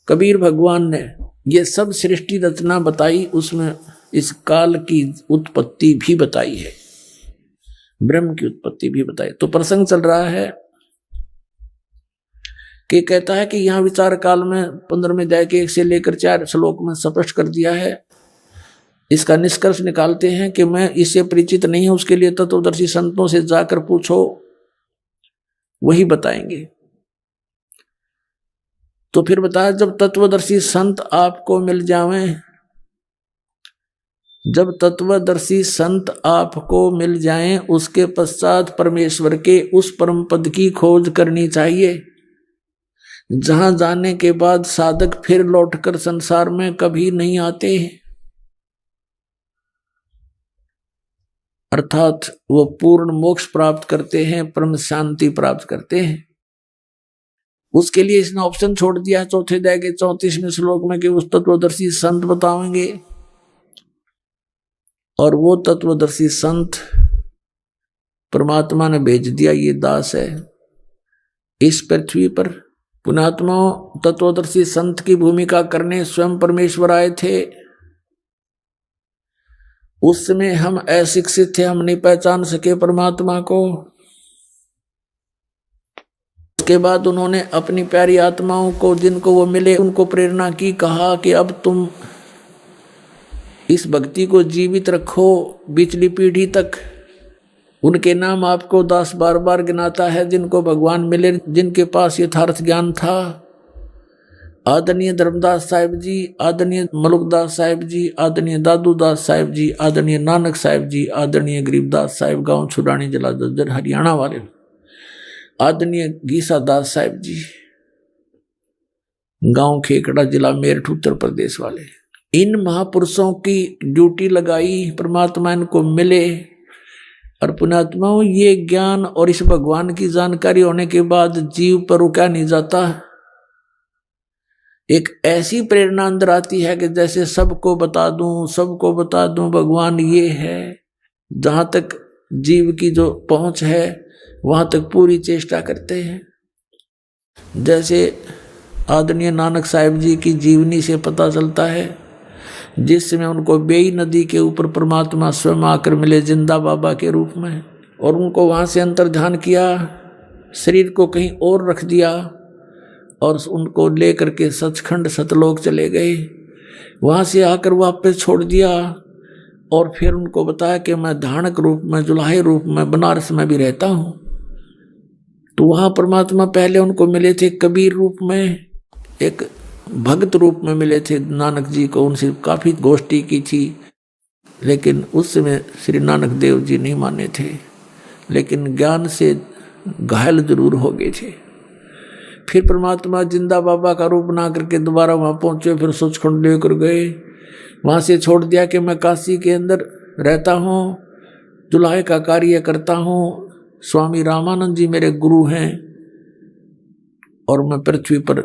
कबीर भगवान ने ये सब सृष्टि रचना बताई, उसमें इस काल की उत्पत्ति भी बताई है, ब्रह्म की उत्पत्ति भी बताई। तो प्रसंग चल रहा है कि कहता है कि यहां विचार काल में 15वें अध्याय के 1 से लेकर 4 श्लोक में स्पष्ट कर दिया है। इसका निष्कर्ष निकालते हैं कि मैं इससे परिचित नहीं हूं, उसके लिए तत्वदर्शी संतों से जाकर पूछो, वही बताएंगे। तो फिर बताया जब तत्वदर्शी संत आपको मिल जावें, जब तत्वदर्शी संत आपको मिल जाएं, उसके पश्चात परमेश्वर के उस परम पद की खोज करनी चाहिए, जहां जाने के बाद साधक फिर लौटकर संसार में कभी नहीं आते हैं, अर्थात वो पूर्ण मोक्ष प्राप्त करते हैं, परम शांति प्राप्त करते हैं। उसके लिए इसने ऑप्शन छोड़ दिया 4थे अध्याय के 34वें श्लोक में कि उस तत्वदर्शी संत बताएंगे, और वो तत्वदर्शी संत परमात्मा ने भेज दिया, ये दास है इस पृथ्वी पर। पुण्यात्मा तत्वदर्शी संत की भूमिका करने स्वयं परमेश्वर आए थे। उस समय हम अशिक्षित थे, हम नहीं पहचान सके परमात्मा को। उसके बाद उन्होंने अपनी प्यारी आत्माओं को, जिनको वो मिले, उनको प्रेरणा की, कहा कि अब तुम इस भक्ति को जीवित रखो पिछली पीढ़ी तक। उनके नाम आपको दास बार बार गिनाता है, जिनको भगवान मिले, जिनके पास यथार्थ ज्ञान था। आदरणीय धर्मदास साहिब जी, आदरणीय मलुकदास साहिब जी, आदरणीय दादूदास साहिब जी, आदरणीय नानक साहिब जी, आदरणीय गरीबदास साहिब गांव छुड़ानी जिला जज्जर हरियाणा वाले, आदरणीय गीसा दास साहिब जी गांव खेकड़ा जिला मेरठ उत्तर प्रदेश वाले। इन महापुरुषों की ड्यूटी लगाई, परमात्मा इनको मिले, और पुण्यात्माओं, ये ज्ञान और इस भगवान की जानकारी होने के बाद जीव पर रुका नहीं जाता। एक ऐसी प्रेरणा अंदर आती है कि जैसे सबको बता दूं भगवान ये है। जहां तक जीव की जो पहुंच है वहां तक पूरी चेष्टा करते हैं। जैसे आदरणीय नानक साहिब जी की जीवनी से पता चलता है, जिस समय उनको बेई नदी के ऊपर परमात्मा स्वयं आकर मिले जिंदा बाबा के रूप में, और उनको वहां से अंतर्ध्यान किया, शरीर को कहीं और रख दिया और उनको लेकर के सचखंड सतलोक चले गए। वहां से आकर वापस छोड़ दिया और फिर उनको बताया कि मैं धानक रूप में, जुलाहे रूप में बनारस में भी रहता हूं। तो वहां परमात्मा पहले उनको मिले थे कबीर रूप में, एक भक्त रूप में मिले थे नानक जी को। उनसे काफी गोष्ठी की थी, लेकिन उस समय श्री नानक देव जी नहीं माने थे, लेकिन ज्ञान से घायल जरूर हो गए थे। फिर परमात्मा जिंदा बाबा का रूप बना करके दोबारा वहां पहुंचे, फिर सचखंड लेकर गए। वहां से छोड़ दिया कि मैं काशी के अंदर रहता हूँ, जुलाहे का कार्य करता हूँ, स्वामी रामानंद जी मेरे गुरु हैं और मैं पृथ्वी पर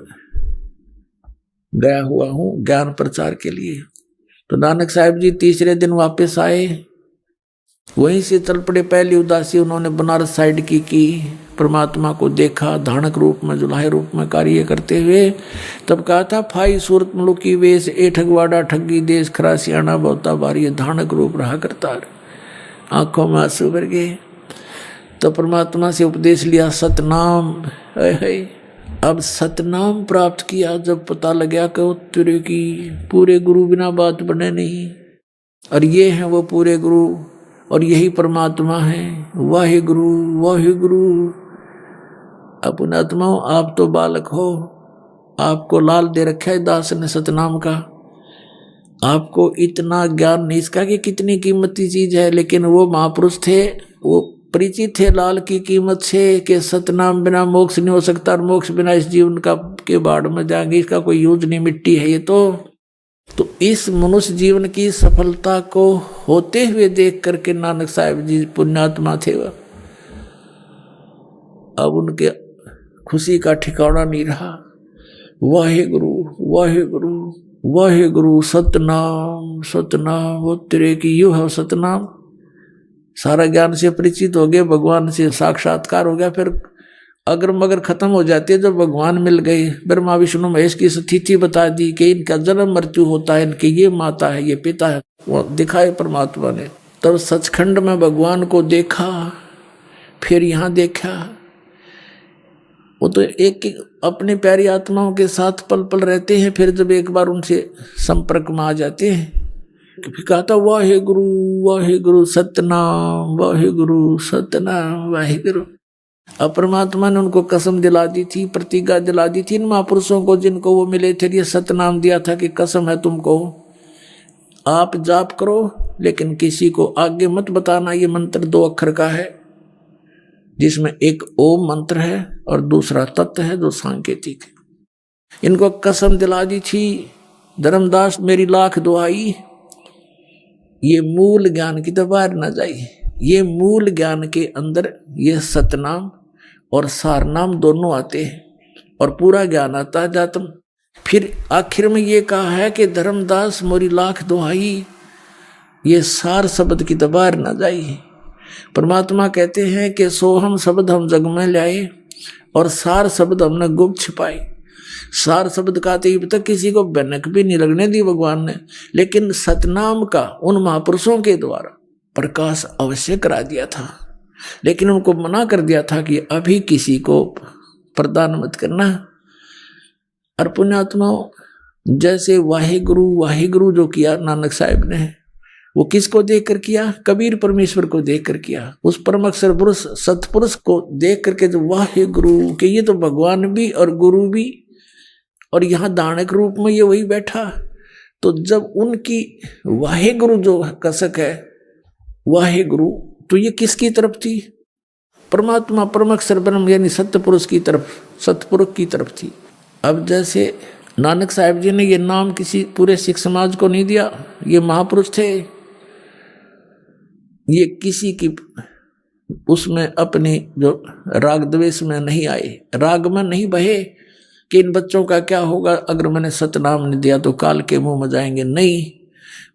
गया हुआ हूँ ज्ञान प्रचार के लिए। तो नानक साहिब जी तीसरे दिन वापस आए, वहीं से चल पड़े। पहली उदासी उन्होंने बनारस साइड की परमात्मा को देखा धानक रूप में, जुलाहे रूप में कार्य करते हुए। तब कहा था, फाई सूरत मुलुकी वेश ए ठगवाड़ा ठगी देश, खरा सियाणा बहुता भारी, धानक रूप रहा करता। आंखों में आंसू भर गए। तो परमात्मा से उपदेश लिया सतनाम। अब सतनाम प्राप्त किया जब पता लगा कि तेरे की पूरे गुरु बिना बात बने नहीं, और ये हैं वो पूरे गुरु और यही परमात्मा है। वाहे गुरु वाहे गुरु। अपनात्मा आप तो बालक हो, आपको लाल दे रखा है दास ने सतनाम का। आपको इतना ज्ञान नहीं इसका कि कितनी कीमती चीज है, लेकिन वो महापुरुष थे, वो परिचित थे लाल की कीमत से कि सतनाम बिना मोक्ष नहीं हो सकता, और मोक्ष बिना इस जीवन का के बाढ़ में जाएंगे, इसका कोई यूज नहीं, मिट्टी है ये तो इस मनुष्य जीवन की सफलता को होते हुए देख करके नानक साहिब जी पुण्यात्मा थे वह। अब उनके खुशी का ठिकाना नहीं रहा। वाहे गुरु वाहे गुरु वाहे गुरु, सतनाम सतनाम। वो तेरे की यू है सतनाम। सारा ज्ञान से परिचित हो गए, भगवान से साक्षात्कार हो गया। फिर अगर मगर खत्म हो जाती है जब भगवान मिल गए, ब्रह्मा विष्णु महेश की स्थिति बता दी कि इनका जन्म मृत्यु होता है, इनकी ये माता है ये पिता है, वो दिखाए परमात्मा ने। तब सचखंड में भगवान को देखा, फिर यहाँ देखा। वो तो एक अपने प्यारी आत्माओं के साथ पल पल रहते हैं, फिर जब एक बार उनसे संपर्क में आ जाते हैं फिर कहा था वाहे गुरु सतनाम, वाहे गुरु सतनाम, वाहे गुरु। अब परमात्मा ने उनको कसम दिला दी थी, प्रतिज्ञा दिला दी थी इन महापुरुषों को जिनको वो मिले थे। ये सतनाम दिया था कि कसम है तुमको, आप जाप करो लेकिन किसी को आगे मत बताना। ये मंत्र 2 अक्षर का है, जिसमें एक ओम मंत्र है और दूसरा तत्व है जो सांकेतिक है। इनको कसम दिला दी थी, धर्मदास मेरी लाख दुआई, ये मूल ज्ञान की तो बाहर न जाइए। ये मूल ज्ञान के अंदर ये सतनाम और सारनाम दोनों आते हैं और पूरा ज्ञान आता है जातम। फिर आखिर में ये कहा है कि धर्मदास मोरी लाख दुहाई, ये सार शब्द की तो बाहर न जाइए। परमात्मा कहते हैं कि सोहम शब्द हम जग में लाए और सार शब्द हमने गुप्त छिपाए। सार शब्द का अब तक किसी को भनक भी नहीं लगने दी भगवान ने, लेकिन सतनाम का उन महापुरुषों के द्वारा प्रकाश अवश्य करा दिया था। लेकिन उनको मना कर दिया था कि अभी किसी को प्रदान मत करना। और पुण्यात्माओं, जैसे वाहिगुरु जो किया नानक साहिब ने, वो किसको देख कर किया? कबीर परमेश्वर को देख कर किया। उस परम अक्षर पुरुष सतपुरुष को देख करके जो वाहिगुरु के, ये तो भगवान भी और गुरु भी, और यहाँ दानक रूप में ये वही बैठा। तो जब उनकी वाहिगुरु जो कसक है वाहिगुरु, तो ये किसकी तरफ थी? परमात्मा परम अक्षर ब्रह्म यानी सत्यपुरुष की तरफ, सतपुरुष की तरफ थी। अब जैसे नानक साहिब जी ने ये नाम किसी पूरे सिख समाज को नहीं दिया, ये महापुरुष थे, ये किसी की उसमें अपनी जो राग द्वेष में नहीं आए, राग में नहीं बहे कि इन बच्चों का क्या होगा अगर मैंने सतनाम नहीं दिया तो काल के मुंह में जाएंगे। नहीं,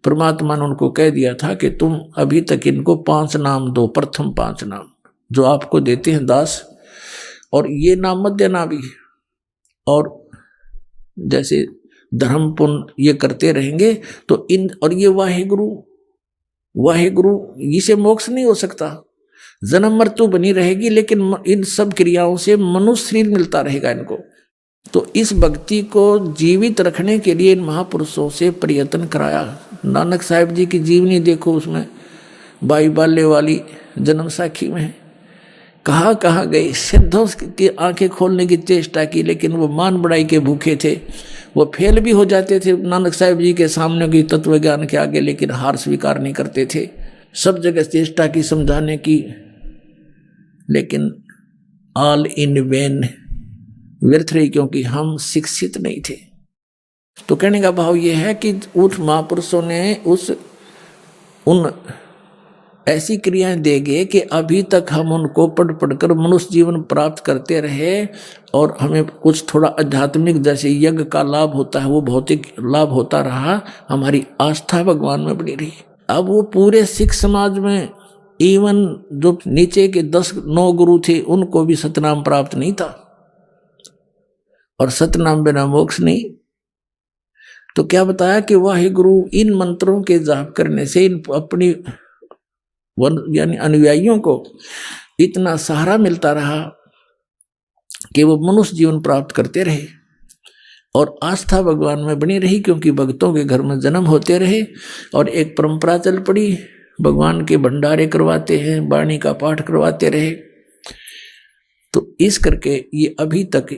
परमात्मा ने उनको कह दिया था कि तुम अभी तक इनको 5 नाम दो, प्रथम 5 नाम जो आपको देते हैं दास, और ये नाम मत देना भी। और जैसे धर्म पुण्य ये करते रहेंगे तो इन, और ये वाहेगुरु वाहेगुरु इसे मोक्ष नहीं हो सकता, जन्म मृत्यु बनी रहेगी, लेकिन इन सब क्रियाओं से मनुष्य शरीर मिलता रहेगा इनको। तो इस भक्ति को जीवित रखने के लिए इन महापुरुषों से प्रयत्न कराया। नानक साहिब जी की जीवनी देखो, उसमें बाई बाले वाली जन्म साखी में कहाँ कहाँ गए, सिद्धों की आंखें खोलने की चेष्टा की, लेकिन वो मान बढ़ाई के भूखे थे, वो फेल भी हो जाते थे नानक साहिब जी के सामने की तत्व ज्ञान के आगे, लेकिन हार स्वीकार नहीं करते थे। सब जगह चेष्टा की समझाने की, लेकिन ऑल इन वेन, व्यर्थ रही, क्योंकि हम शिक्षित नहीं थे। तो कहने का भाव ये है कि उस महापुरुषों ने उन ऐसी क्रियाएं देंगे कि अभी तक हम उनको पढ़ पढ़कर मनुष्य जीवन प्राप्त करते रहे, और हमें कुछ थोड़ा आध्यात्मिक जैसे यज्ञ का लाभ होता है वो भौतिक लाभ होता रहा, हमारी आस्था भगवान में बनी रही। अब वो पूरे सिख समाज में इवन जो नीचे के 10-9 गुरु थे उनको भी सतनाम प्राप्त नहीं था, और सतनाम बिना मोक्ष नहीं। तो क्या बताया कि वाहे गुरु इन मंत्रों के जाप करने से इन अपनी यानी अनुयायियों को इतना सहारा मिलता रहा कि वो मनुष्य जीवन प्राप्त करते रहे, और आस्था भगवान में बनी रही, क्योंकि भक्तों के घर में जन्म होते रहे, और एक परंपरा चल पड़ी, भगवान के भंडारे करवाते हैं, वाणी का पाठ करवाते रहे। तो इस करके ये अभी तक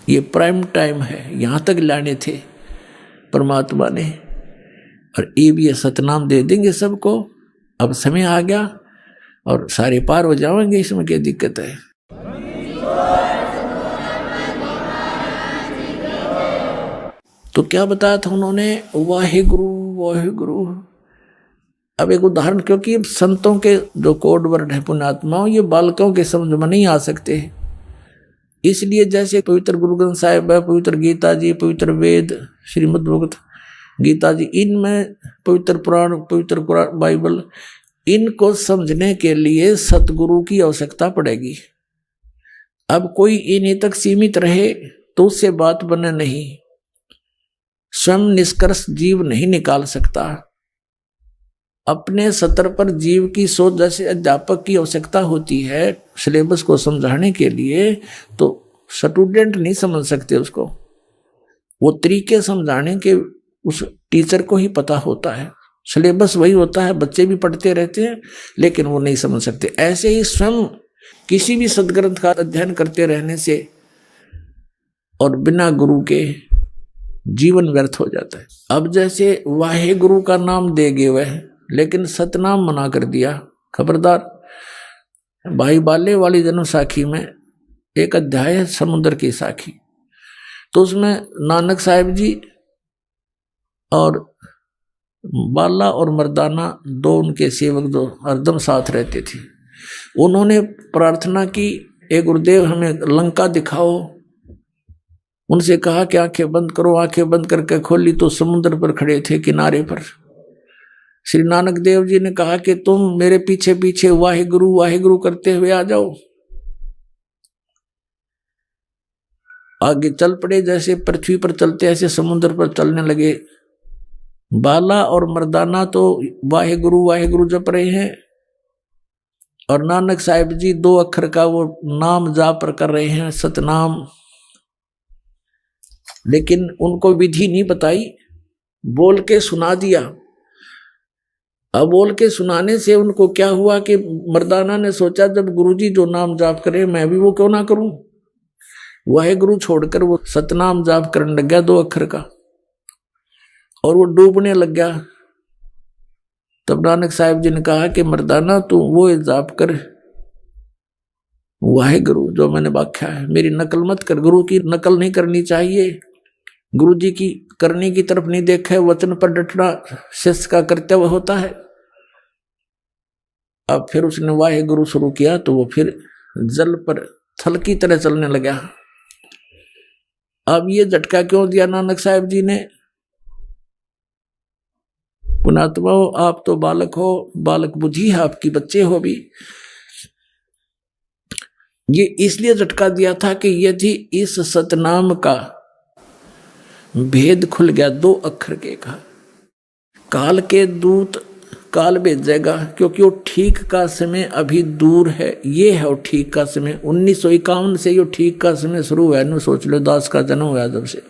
ये प्राइम टाइम है, यहाँ तक लाने थे परमात्मा ने, और ये भी सतनाम दे देंगे सबको। अब समय आ गया और सारे पार हो जाएंगे, इसमें क्या दिक्कत है। तो क्या बताया था उन्होंने, वाहेगुरु वाहेगुरु। अब एक उदाहरण, क्योंकि संतों के जो कोड वर्ड है पुण्यात्माओं, ये बालकों के समझ में नहीं आ सकते, इसलिए जैसे पवित्र गुरु ग्रंथ साहिब है, पवित्र गीता जी, पवित्र वेद, श्रीमद् भगवत गीता जी, इनमें पवित्र पुराण, पवित्र बाइबल, इनको समझने के लिए सतगुरु की आवश्यकता पड़ेगी। अब कोई इन्हीं तक सीमित रहे तो उससे बात बने नहीं, स्वयं निष्कर्ष जीव नहीं निकाल सकता। अपने सतर पर जीव की सोच, जैसे अध्यापक की आवश्यकता होती है सिलेबस को समझाने के लिए, तो स्टूडेंट नहीं समझ सकते उसको, वो तरीके समझाने के उस टीचर को ही पता होता है। सिलेबस वही होता है, बच्चे भी पढ़ते रहते हैं लेकिन वो नहीं समझ सकते। ऐसे ही स्वयं किसी भी सदग्रंथ का अध्ययन करते रहने से और बिना गुरु के जीवन व्यर्थ हो जाता है। अब जैसे वाहे गुरु का नाम दे गए वह, लेकिन सतनाम मना कर दिया, खबरदार। भाई बाले वाली जन्म साखी में एक अध्याय है समुद्र की साखी, तो उसमें नानक साहिब जी और बाला और मर्दाना दो उनके सेवक जो हरदम साथ रहते थे, उन्होंने प्रार्थना की, ए गुरुदेव हमें लंका दिखाओ। उनसे कहा कि आंखें बंद करो, आंखें बंद करके खोली तो समुद्र पर खड़े थे किनारे पर। श्री नानक देव जी ने कहा कि तुम मेरे पीछे पीछे वाहेगुरु करते हुए आ जाओ। आगे चल पड़े, जैसे पृथ्वी पर चलते ऐसे समुद्र पर चलने लगे। बाला और मर्दाना तो वाहेगुरु जप रहे हैं, और नानक साहिब जी 2 अक्षर का वो नाम जाप कर रहे हैं, सतनाम। लेकिन उनको विधि नहीं बताई, बोल के सुना दिया। अब बोल के सुनाने से उनको क्या हुआ कि मर्दाना ने सोचा जब गुरुजी जो नाम जाप करे मैं भी वो क्यों ना करूं। वाहेगुरु छोड़कर वो सतनाम जाप करने लग गया 2 अक्षर का, और वो डूबने लग गया। तब नानक साहिब जी ने कहा कि मर्दाना तू वो जाप कर, वाहेगुरु जो मैंने व्याख्या है, मेरी नकल मत कर। गुरु की नकल नहीं करनी चाहिए, गुरु जी की करने की तरफ नहीं देखा है, वचन पर डटना शिष्य का कर्तव्य होता है। अब फिर उसने वाहे गुरु शुरू किया तो वो फिर जल पर थल की तरह चलने लगा। अब ये झटका क्यों दिया नानक साहब जी ने? पुणात्मा हो, आप तो बालक हो, बालक बुद्धि है आपकी, बच्चे हो भी। ये इसलिए झटका दिया था कि यदि इस सतनाम का भेद खुल गया 2 अक्षर के का, काल के दूत काल भेजेगा, क्योंकि वो ठीक का समय अभी दूर है। ये है वो ठीक का समय। 1951 से ये ठीक का समय शुरू हुआ है। सोच लो, दास का जन्म हुआ जब से।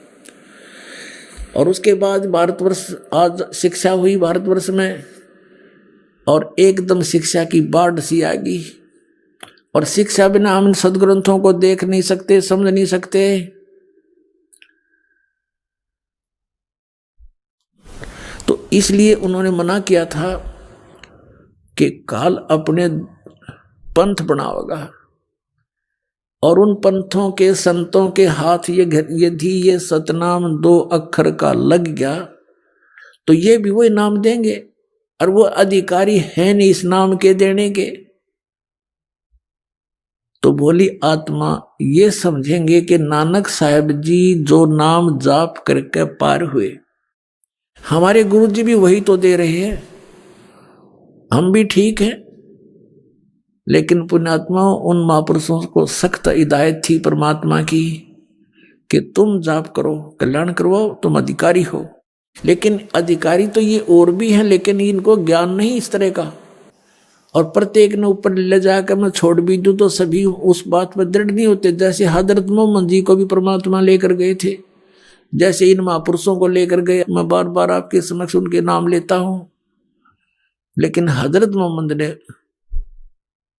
और उसके बाद भारतवर्ष, आज शिक्षा हुई भारतवर्ष में, और एकदम शिक्षा की बाढ़ सी आ गई। और शिक्षा बिना हम सदग्रंथों को देख नहीं सकते, समझ नहीं सकते। तो इसलिए उन्होंने मना किया था कि काल अपने पंथ बनाओगा, और उन पंथों के संतों के हाथ यदि ये सतनाम 2 अक्षर का लग गया तो ये भी वही नाम देंगे, और वो अधिकारी है नहीं इस नाम के देने के। तो बोली आत्मा ये समझेंगे कि नानक साहब जी जो नाम जाप करके पार हुए, हमारे गुरु जी भी वही तो दे रहे हैं, हम भी ठीक हैं। लेकिन पुण्यात्मा, उन महापुरुषों को सख्त हिदायत थी परमात्मा की कि तुम जाप करो, कल्याण करवाओ, तुम अधिकारी हो। लेकिन अधिकारी तो ये और भी हैं, लेकिन इनको ज्ञान नहीं इस तरह का। और प्रत्येक ने ऊपर ले जाकर मैं छोड़ भी दूं तो सभी उस बात पर दृढ़ नहीं होते। जैसे हजरत मोहम्मद जी को भी परमात्मा लेकर गए थे, जैसे इन महापुरुषों को लेकर गए। मैं बार बार आपके समक्ष उनके नाम लेता हूं, लेकिन हजरत मोहम्मद ने,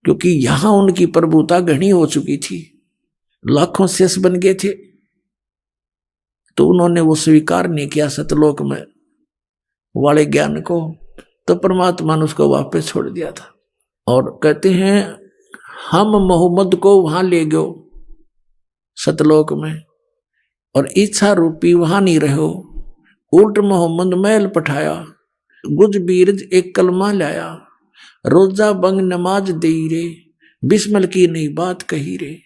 क्योंकि यहां उनकी प्रभुता घनी हो चुकी थी, लाखों शेष बन गए थे, तो उन्होंने वो स्वीकार नहीं किया सतलोक में वाले ज्ञान को, तो परमात्मा ने उसको वापस छोड़ दिया था। और कहते हैं हम मोहम्मद को वहां ले गयो सतलोक में, और इच्छा रूपी वहां नहीं रहो। उल्ट मोहम्मद महल पठाया, गुज बीरज एक कलमा लाया, रोजा बंग नमाज दे रे, बिस्मिल की नहीं बात कही रे।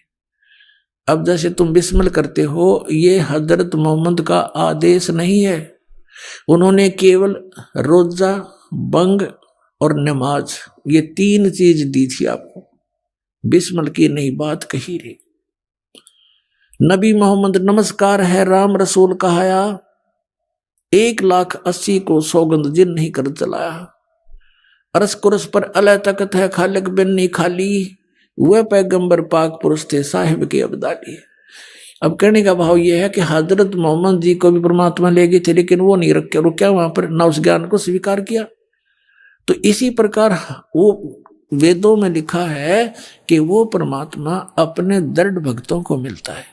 अब जैसे तुम बिस्मिल करते हो, ये हजरत मोहम्मद का आदेश नहीं है। उन्होंने केवल रोजा, बंग और नमाज, ये 3 चीज दी थी आपको। बिस्मिल की नहीं बात कही रे। नबी मोहम्मद नमस्कार है राम रसूल कहाया, 1,80,000 को सौगंध जिन नहीं कर चलाया। अरस कुरस पर अल्लाह तकत है खालिक बिन नहीं खाली, वह पैगंबर पाक पुरुष थे साहिब के अब्दाली। अब कहने का भाव यह है कि हजरत मोहम्मद जी को भी परमात्मा ले गए थे, लेकिन वो नहीं रुक्या वहां पर, न उस ज्ञान को स्वीकार किया। तो इसी प्रकार वो वेदों में लिखा है कि वो परमात्मा अपने दृढ़ भक्तों को मिलता है,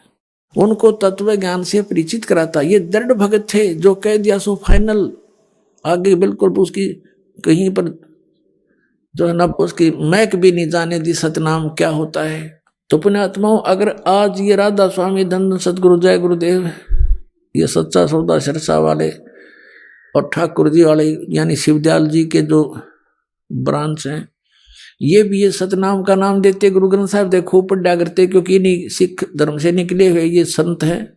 उनको तत्व ज्ञान से परिचित कराता। ये दृढ़ भगत थे जो कह दिया सो फाइनल, आगे बिल्कुल उसकी कहीं पर जो है ना उसकी महक भी नहीं जाने दी सतनाम क्या होता है। तो पुण्यात्माओं, अगर आज ये राधा स्वामी धन सतगुरु जय गुरुदेव, ये सच्चा सौदा सिरसा वाले और ठाकुर जी वाले यानी शिवदयाल जी के जो ब्रांच हैं, ये भी ये सतनाम का नाम देते। गुरु ग्रंथ साहब देखो पढ़ा करते, क्योंकि इन्हीं सिख धर्म से निकले हुए ये संत हैं।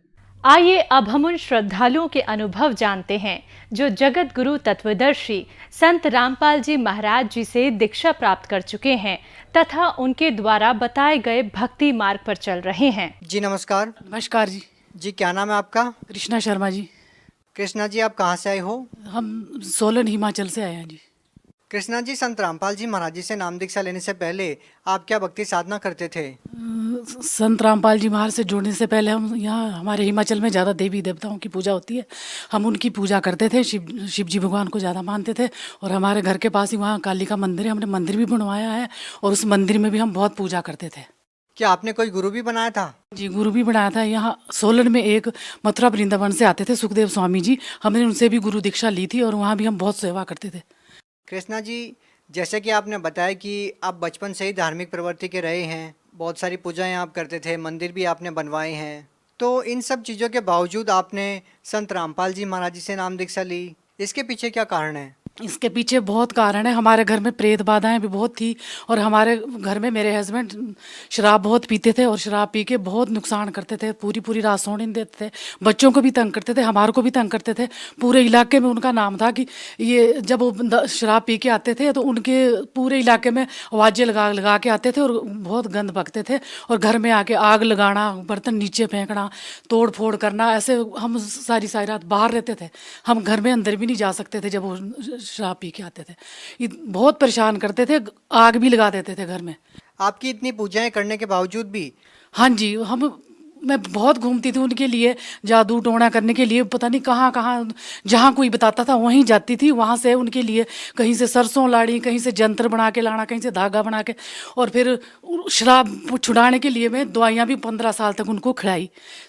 आइए अब हम उन श्रद्धालुओं के अनुभव जानते हैं जो जगत गुरु तत्वदर्शी संत रामपाल जी महाराज जी से दीक्षा प्राप्त कर चुके हैं तथा उनके द्वारा बताए गए भक्ति मार्ग पर चल रहे हैं। जी नमस्कार। नमस्कार जी। जी क्या नाम है आपका? कृष्णा शर्मा जी। कृष्णा जी, आप कहाँ से आए हो? हम सोलन हिमाचल से आए हैं जी। कृष्णा जी, संत रामपाल जी महाराज जी से नाम दीक्षा लेने से पहले आप क्या भक्ति साधना करते थे? संत रामपाल जी महाराज से जुड़ने से पहले हम यहाँ हमारे हिमाचल में ज़्यादा देवी देवताओं की पूजा होती है, हम उनकी पूजा करते थे। शिव जी भगवान को ज़्यादा मानते थे, और हमारे घर के पास ही वहाँ काली का मंदिर है, हमने मंदिर भी बनवाया है, और उस मंदिर में भी हम बहुत पूजा करते थे। क्या आपने कोई गुरु भी बनाया था? जी, गुरु भी बनाया था। यहाँ सोलन में एक मथुरा वृंदावन से आते थे सुखदेव स्वामी जी, हमने उनसे भी गुरु दीक्षा ली थी, और वहाँ भी हम बहुत सेवा करते थे। कृष्णा जी, जैसे कि आपने बताया कि आप बचपन से ही धार्मिक प्रवृत्ति के रहे हैं, बहुत सारी पूजाएं आप करते थे, मंदिर भी आपने बनवाए हैं, तो इन सब चीज़ों के बावजूद आपने संत रामपाल जी महाराज जी से नाम दीक्षा ली, इसके पीछे क्या कारण है? इसके पीछे बहुत कारण है। हमारे घर में प्रेत बाधाएं भी बहुत थी, और हमारे घर में मेरे हस्बैंड शराब बहुत पीते थे और शराब पी के बहुत नुकसान करते थे, पूरी पूरी रात सोने नहीं देते थे, बच्चों को भी तंग करते थे, हमारे को भी तंग करते थे। पूरे इलाके में उनका नाम था कि ये जब वो शराब पी के आते थे तो उनके पूरे इलाके में आवाज़ें लगा लगा के आते थे और बहुत गंद बकते थे, और घर में आके आग लगाना, बर्तन नीचे फेंकना, तोड़ फोड़ करना, ऐसे हम सारी सारी रात बाहर रहते थे। हम घर में अंदर भी नहीं जा सकते थे जब वो शराब पी के आते थे। ये बहुत परेशान करते थे, आग भी लगा देते थे घर में। आपकी इतनी पूजाएं करने के बावजूद भी? हाँ जी, मैं बहुत घूमती थी उनके लिए, जादू टोना करने के लिए, पता नहीं कहाँ कहाँ, जहाँ कोई बताता था वहीं जाती थी। वहाँ से उनके लिए कहीं से सरसों लाड़ी, कहीं से जंतर बना के लाना, कहीं से धागा बना के, और फिर शराब छुड़ाने के लिए मैं दवाइयाँ भी 15 साल तक उनको खिलाई।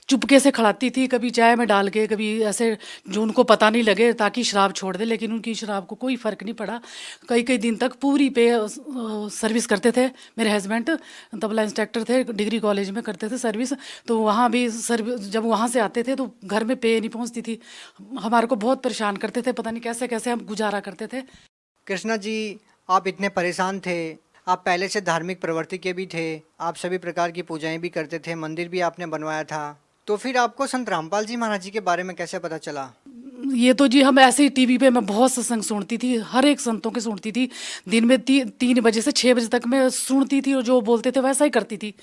चुपके से खिलाती थी, कभी चाय में डाल के, कभी ऐसे जो उनको पता नहीं लगे, ताकि शराब छोड़ दे। लेकिन उनकी शराब को कोई फ़र्क नहीं पड़ा। कई कई दिन तक पूरी पे सर्विस करते थे। मेरे हस्बैंड तबला इंस्ट्रक्टर थे, डिग्री कॉलेज में करते थे सर्विस, तो वहाँ भी सर्विस जब वहाँ से आते थे तो घर में पे नहीं पहुँचती थी। हमारे को बहुत परेशान करते थे, पता नहीं कैसे कैसे हम गुजारा करते थे। कृष्णा जी, आप इतने परेशान थे, आप पहले से धार्मिक प्रवृत्ति के भी थे, आप सभी प्रकार की पूजाएं भी करते थे, मंदिर भी आपने बनवाया था, तो फिर आपको संत रामपाल जी महाराज जी के बारे में कैसे पता चला? ये तो जी हम ऐसे ही टीवी पे मैं बहुत सत्संग सुनती थी, हर एक संतों के सुनती थी। दिन में 3 बजे से 6 बजे तक मैं सुनती थी और जो बोलते थे वैसा ही करती थी,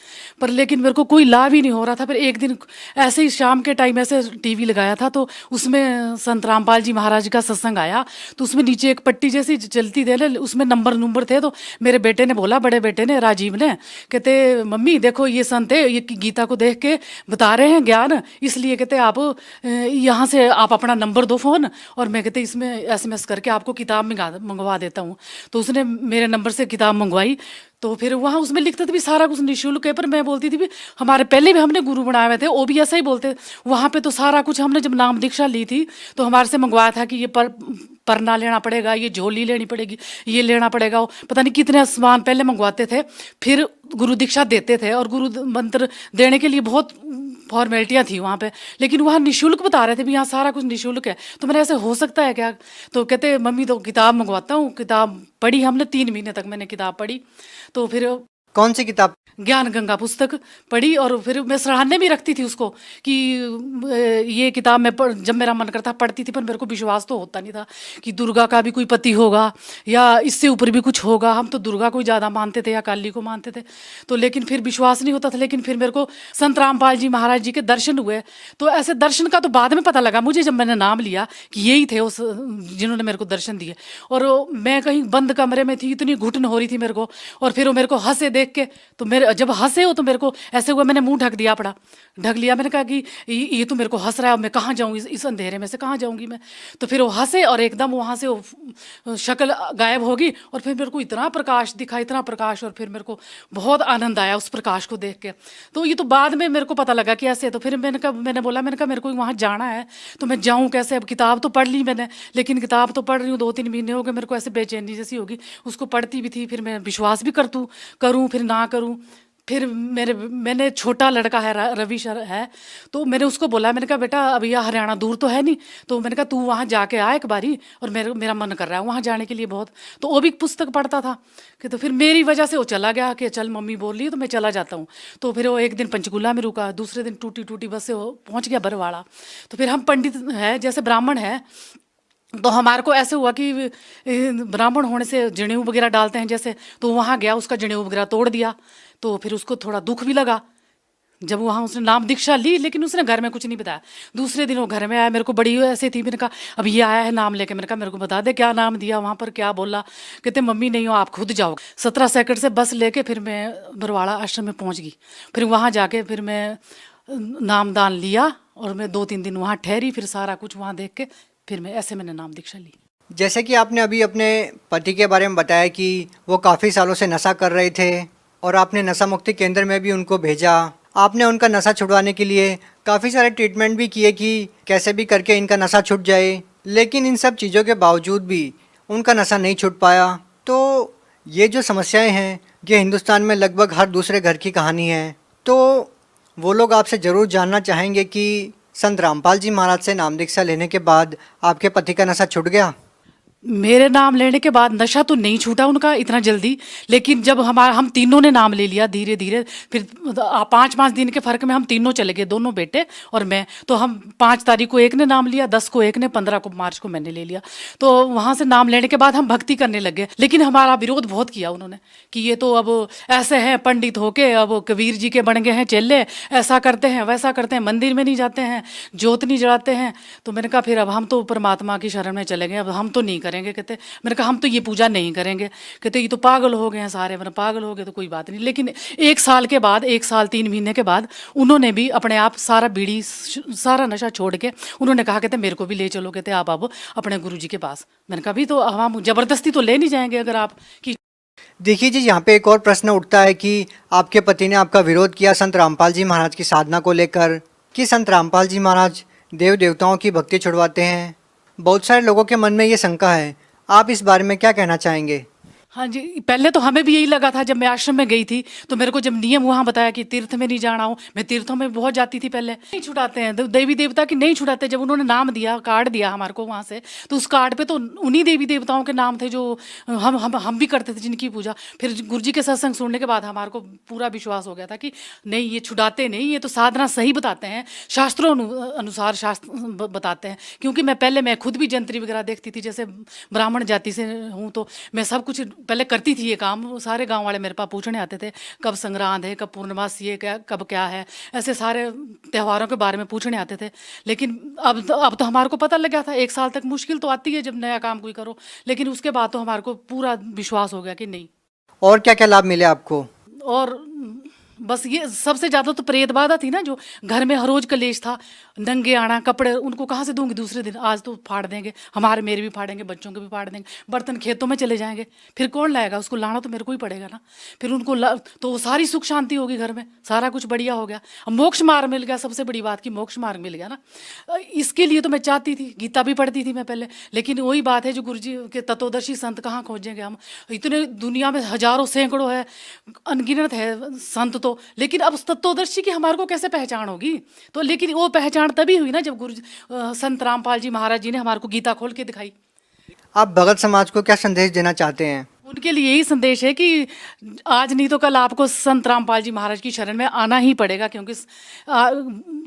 पर लेकिन मेरे को कोई लाभ ही नहीं हो रहा था। फिर एक दिन ऐसे ही शाम के टाइम ऐसे टीवी लगाया था, तो उसमें संत रामपाल जी महाराज का सत्संग आया, तो उसमें नीचे एक पट्टी जैसी चलती थी, उसमें नंबर थे। तो मेरे बेटे ने बोला, बड़े बेटे ने, राजीव ने, कहते मम्मी देखो ये संत है, ये गीता को देख के बता रहे हैं ज्ञान, इसलिए कहते आप यहाँ से आप अपना नंबर दो फ़ोन, और मैं कहते इसमें SMS करके आपको किताब मंगवा देता हूँ। तो उसने मेरे नंबर से किताब मंगवाई। तो फिर वहाँ उसमें लिखते थे भी सारा कुछ निःशुल्क है, पर मैं बोलती थी भी हमारे पहले भी हमने गुरु बनाए हुए थे, वो भी ऐसा ही बोलते। वहाँ पे तो सारा कुछ हमने जब नाम दीक्षा ली थी तो हमारे से मंगवाया था कि ये परना लेना पड़ेगा, ये झोली लेनी पड़ेगी, ये लेना पड़ेगा, पता नहीं कितने सामान पहले मंगवाते थे, फिर गुरु दीक्षा देते थे। और गुरु मंत्र देने के लिए बहुत फॉर्मेलिटियाँ थी वहाँ पे, लेकिन वहाँ निःशुल्क बता रहे थे भी यहाँ सारा कुछ निःशुल्क है। तो मैंने ऐसे हो सकता है क्या? तो कहते मम्मी तो किताब मंगवाता हूँ। किताब पढ़ी हमने, 3 महीने तक मैंने किताब पढ़ी। तो फिर कौन सी किताब? ज्ञान गंगा पुस्तक पढ़ी, और फिर मैं सराहने भी रखती थी उसको कि ये किताब मैं जब मेरा मन करता पढ़ती थी, पर मेरे को विश्वास तो होता नहीं था कि दुर्गा का भी कोई पति होगा या इससे ऊपर भी कुछ होगा। हम तो दुर्गा को ज़्यादा मानते थे या काली को मानते थे, तो लेकिन फिर विश्वास नहीं होता था। लेकिन फिर मेरे को संत रामपाल जी महाराज जी के दर्शन हुए, तो ऐसे दर्शन का तो बाद में पता लगा मुझे, जब मैंने नाम लिया कि यही थे उस जिन्होंने मेरे को दर्शन दिए। और मैं कहीं बंद कमरे में थी, इतनी घुटन हो रही थी मेरे को, और फिर वो मेरे को हंसे देख के, तो मेरे जब हंसे हो तो मेरे को ऐसे हुआ, मैंने मुंह ढक लिया। मैंने कहा कि ये तो मेरे को हंस रहा है, मैं कहाँ जाऊँ, इस अंधेरे में से कहाँ जाऊँगी मैं? तो फिर वो हंसे और एकदम वहाँ से वो शक्ल गायब होगी, और फिर मेरे को इतना प्रकाश दिखा, इतना प्रकाश, और फिर मेरे को बहुत आनंद आया उस प्रकाश को देख के। तो ये तो बाद में मेरे को पता लगा कि ऐसे। तो फिर मैंने कहा मेरे को वहाँ जाना है, तो मैं जाऊँ कैसे? अब किताब तो पढ़ ली मैंने, लेकिन किताब तो पढ़ रही हूँ, 2-3 महीने हो गए, मेरे को ऐसे बेचैनी जैसी होगी। उसको पढ़ती भी थी, फिर मैं विश्वास भी करूँ फिर ना करूँ। फिर मैंने छोटा लड़का है, रवि सर है, तो मैंने उसको बोला, मैंने कहा बेटा अब यह हरियाणा दूर तो है नहीं, तो मैंने कहा तू वहाँ जाके आ एक बारी, और मेरा मन कर रहा है वहाँ जाने के लिए बहुत। तो वो भी पुस्तक पढ़ता था कि, तो फिर मेरी वजह से वो चला गया कि चल मम्मी बोल रही है तो मैं चला जाता हूँ। तो फिर वो एक दिन पंचकूला में रुका, दूसरे दिन टूटी बस से वो पहुँच गया बरवाड़ा। तो फिर हम पंडित है, जैसे ब्राह्मण है, तो हमारे को ऐसे हुआ कि ब्राह्मण होने से जनेऊ वगैरह डालते हैं जैसे, तो वहाँ गया, उसका जनेऊ वगैरह तोड़ दिया। तो फिर उसको थोड़ा दुख भी लगा जब वहाँ उसने नाम दीक्षा ली, लेकिन उसने घर में कुछ नहीं बताया। दूसरे दिन वो घर में आया, मेरे को बड़ी ऐसे थी, मैंने कहा अब ये आया है नाम लेके, मैंने कहा मेरे को बता दे क्या नाम दिया वहाँ पर, क्या बोला? कहते मम्मी नहीं हो, आप खुद जाओ। 17 सेकंड से बस लेके फिर मैं बरवाड़ा आश्रम में पहुँच गई। फिर वहाँ जाके फिर मैं नामदान लिया, और मैं 2-3 दिन वहाँ ठहरी, फिर सारा कुछ वहाँ देख के फिर मैंने नाम दीक्षा ली। जैसे कि आपने अभी अपने पति के बारे में बताया कि वो काफ़ी सालों से नशा कर रहे थे, और आपने नशा मुक्ति केंद्र में भी उनको भेजा। आपने उनका नशा छुड़वाने के लिए काफ़ी सारे ट्रीटमेंट भी किए कि कैसे भी करके इनका नशा छूट जाए, लेकिन इन सब चीज़ों के बावजूद भी उनका नशा नहीं छूट पाया। तो ये जो समस्याएं हैं, ये हिंदुस्तान में लगभग हर दूसरे घर की कहानी है। तो वो लोग आपसे ज़रूर जानना चाहेंगे कि संत रामपाल जी महाराज से नाम दीक्षा लेने के बाद आपके पति का नशा छूट गया? मेरे नाम लेने के बाद नशा तो नहीं छूटा उनका इतना जल्दी, लेकिन जब हम तीनों ने नाम ले लिया धीरे धीरे, फिर 5-5 दिन के फर्क में हम तीनों चले गए, दोनों बेटे और मैं। तो हम 5 तारीख को एक ने नाम लिया, 10 को एक ने, 15 को मार्च को मैंने ले लिया। तो वहाँ से नाम लेने के बाद हम भक्ति करने लगे, लेकिन हमारा विरोध बहुत किया उन्होंने कि ये तो अब ऐसे हैं पंडित होके, अब कबीर जी के बन गए हैं चेले, ऐसा करते हैं वैसा करते हैं, मंदिर में नहीं जाते हैं, जोत नहीं जलाते हैं। तो मैंने कहा फिर अब हम तो परमात्मा की शरण में चले गए, अब हम तो नहीं करेंगे। कहते, मैंने कहा हम तो ये पूजा नहीं करेंगे। कहते ये तो पागल हो गए हैं सारे। मैंने पागल हो गए तो कोई बात नहीं। लेकिन 1 साल के बाद, 1 साल 3 महीने के बाद उन्होंने भी अपने आप सारा बीड़ी सारा नशा छोड़ के उन्होंने कहा, कहते मेरे को भी ले चलो, कहते आप अब अपने गुरु जी के पास। मैंने कहा भी तो हम जबरदस्ती तो ले नहीं जाएंगे अगर आप की। देखिए जी, यहाँ पे एक और प्रश्न उठता है कि आपके पति ने आपका विरोध किया संत रामपाल जी महाराज की साधना को लेकर कि संत रामपाल जी महाराज देव देवताओं की भक्ति छुड़वाते हैं। बहुत सारे लोगों के मन में ये शंका है, आप इस बारे में क्या कहना चाहेंगे? हाँ जी, पहले तो हमें भी यही लगा था। जब मैं आश्रम में गई थी तो मेरे को जब नियम वहाँ बताया कि तीर्थ में नहीं जाना हो, मैं तीर्थों में बहुत जाती थी पहले। नहीं छुड़ाते हैं देवी देवता की, नहीं छुड़ाते। जब उन्होंने नाम दिया, कार्ड दिया हमारे को वहाँ से, तो उस कार्ड पे तो उन्हीं देवी देवताओं के नाम थे जो हम भी करते थे, जिनकी पूजा। फिर गुरुजी के सत्संग सुनने के बाद हमारे को पूरा विश्वास हो गया था कि नहीं, ये छुड़ाते नहीं, ये तो साधना सही बताते हैं, शास्त्रों अनुसार शास्त्र बताते हैं। क्योंकि मैं खुद भी जंत्री वगैरह देखती थी, जैसे ब्राह्मण जाति से हूँ तो मैं सब कुछ पहले करती थी ये काम। सारे गांव वाले मेरे पास पूछने आते थे कब संग्रांद है, कब पूर्णमासी है, कब क्या है, ऐसे सारे त्योहारों के बारे में पूछने आते थे। लेकिन अब तो हमारे को पता लग गया था। 1 साल तक मुश्किल तो आती है जब नया काम कोई करो, लेकिन उसके बाद तो हमारे को पूरा विश्वास हो गया कि नहीं। और क्या क्या लाभ मिले आपको? और बस ये सबसे ज़्यादा तो प्रेत बाधा थी ना, जो घर में हर रोज कलेश था, नंगे आना, कपड़े उनको कहाँ से दूंगी दूसरे दिन। आज तो फाड़ देंगे, मेरे भी फाड़ेंगे, बच्चों के भी फाड़ देंगे, बर्तन खेतों में चले जाएंगे, फिर कौन लाएगा उसको? लाना तो मेरे को ही पड़ेगा ना। फिर उनको तो सारी सुख शांति होगी घर में, सारा कुछ बढ़िया हो गया। अब मोक्ष मार्ग मिल गया, सबसे बड़ी बात कि मोक्ष मार्ग मिल गया ना। इसके लिए तो मैं चाहती थी, गीता भी पढ़ती थी मैं पहले, लेकिन वही बात है जो गुरु जी के तत्वदर्शी संत कहाँ खोजेंगे हम? इतने दुनिया में हजारों सैकड़ों है, अनगिनत है संत तो, लेकिन अब तत्वदर्शी की हमारे को कैसे पहचान होगी? तो लेकिन वो पहचान तभी हुई ना जब संत रामपाल जी महाराज जी ने हमारे को गीता खोल के दिखाई। आप भगत समाज को क्या संदेश देना चाहते हैं? उनके लिए यही संदेश है कि आज नहीं तो कल आपको संत रामपाल जी महाराज की शरण में आना ही पड़ेगा, क्योंकि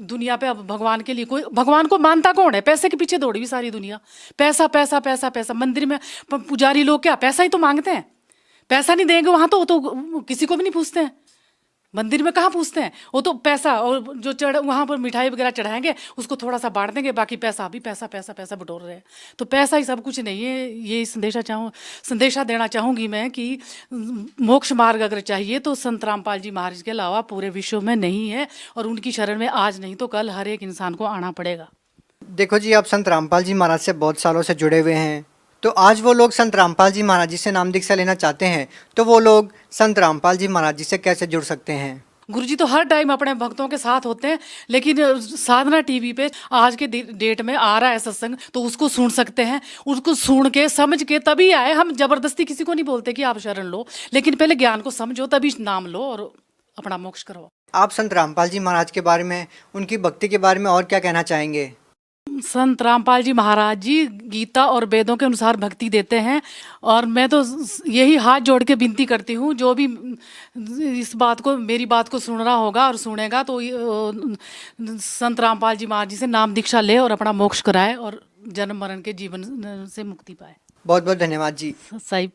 दुनिया पे अब भगवान के लिए कोई, भगवान को मानता कौन है? पैसे के पीछे दौड़ी हुई सारी दुनिया, पैसा पैसा पैसा पैसा। मंदिर में पुजारी लोग क्या पैसा ही तो मांगते हैं? पैसा नहीं देंगे वहां तो किसी को भी नहीं पूछते हैं। मंदिर में कहाँ पूछते हैं? वो तो पैसा, और जो वहाँ पर मिठाई वगैरह चढ़ाएंगे उसको थोड़ा सा बांट देंगे, बाकी पैसा भी पैसा पैसा पैसा बटोर रहे हैं। तो पैसा ही सब कुछ नहीं है। ये संदेशा देना चाहूँगी मैं कि मोक्ष मार्ग अगर चाहिए तो संत रामपाल जी महाराज के अलावा पूरे विश्व में नहीं है, और उनकी शरण में आज नहीं तो कल हर एक इंसान को आना पड़ेगा। देखो जी, आप संत रामपाल जी महाराज से बहुत सालों से जुड़े हुए हैं, तो आज वो लोग संत रामपाल जी महाराज जी से नाम दीक्षा लेना चाहते हैं, तो वो लोग संत रामपाल जी महाराज जी से कैसे जुड़ सकते हैं? गुरुजी तो हर टाइम अपने भक्तों के साथ होते हैं, लेकिन साधना टीवी पे आज के डेट में आ रहा है सत्संग, तो उसको सुन सकते हैं। उसको सुन के समझ के तभी आए। हम जबरदस्ती किसी को नहीं बोलते कि आप शरण लो, लेकिन पहले ज्ञान को समझो तभी नाम लो और अपना मोक्ष करो। आप संत रामपाल जी महाराज के बारे में, उनकी भक्ति के बारे में और क्या कहना चाहेंगे? संत रामपाल जी महाराज जी गीता और वेदों के अनुसार भक्ति देते हैं, और मैं तो यही हाथ जोड़ के विनती करती हूँ, जो भी मेरी बात को सुन रहा होगा और सुनेगा तो संत रामपाल जी महाराज जी से नाम दीक्षा ले और अपना मोक्ष कराए और जन्म मरण के जीवन से मुक्ति पाए। बहुत बहुत धन्यवाद जी। सही।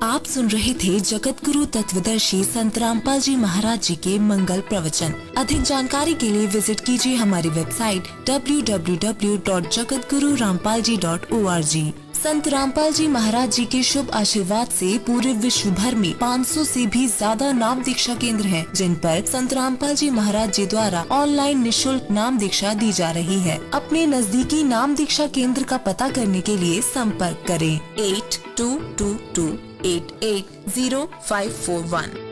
आप सुन रहे थे जगत गुरु तत्वदर्शी संत रामपाल जी महाराज जी के मंगल प्रवचन। अधिक जानकारी के लिए विजिट कीजिए हमारी वेबसाइट www.jagatgururampalji.org। संत रामपाल जी महाराज जी के शुभ आशीर्वाद से पूरे विश्व भर में 500 से भी ज्यादा नाम दीक्षा केंद्र हैं, जिन पर संत रामपाल जी महाराज जी द्वारा ऑनलाइन निशुल्क नाम दीक्षा दी जा रही है। अपने नजदीकी नाम दीक्षा केंद्र का पता करने के लिए संपर्क करें 8222880541।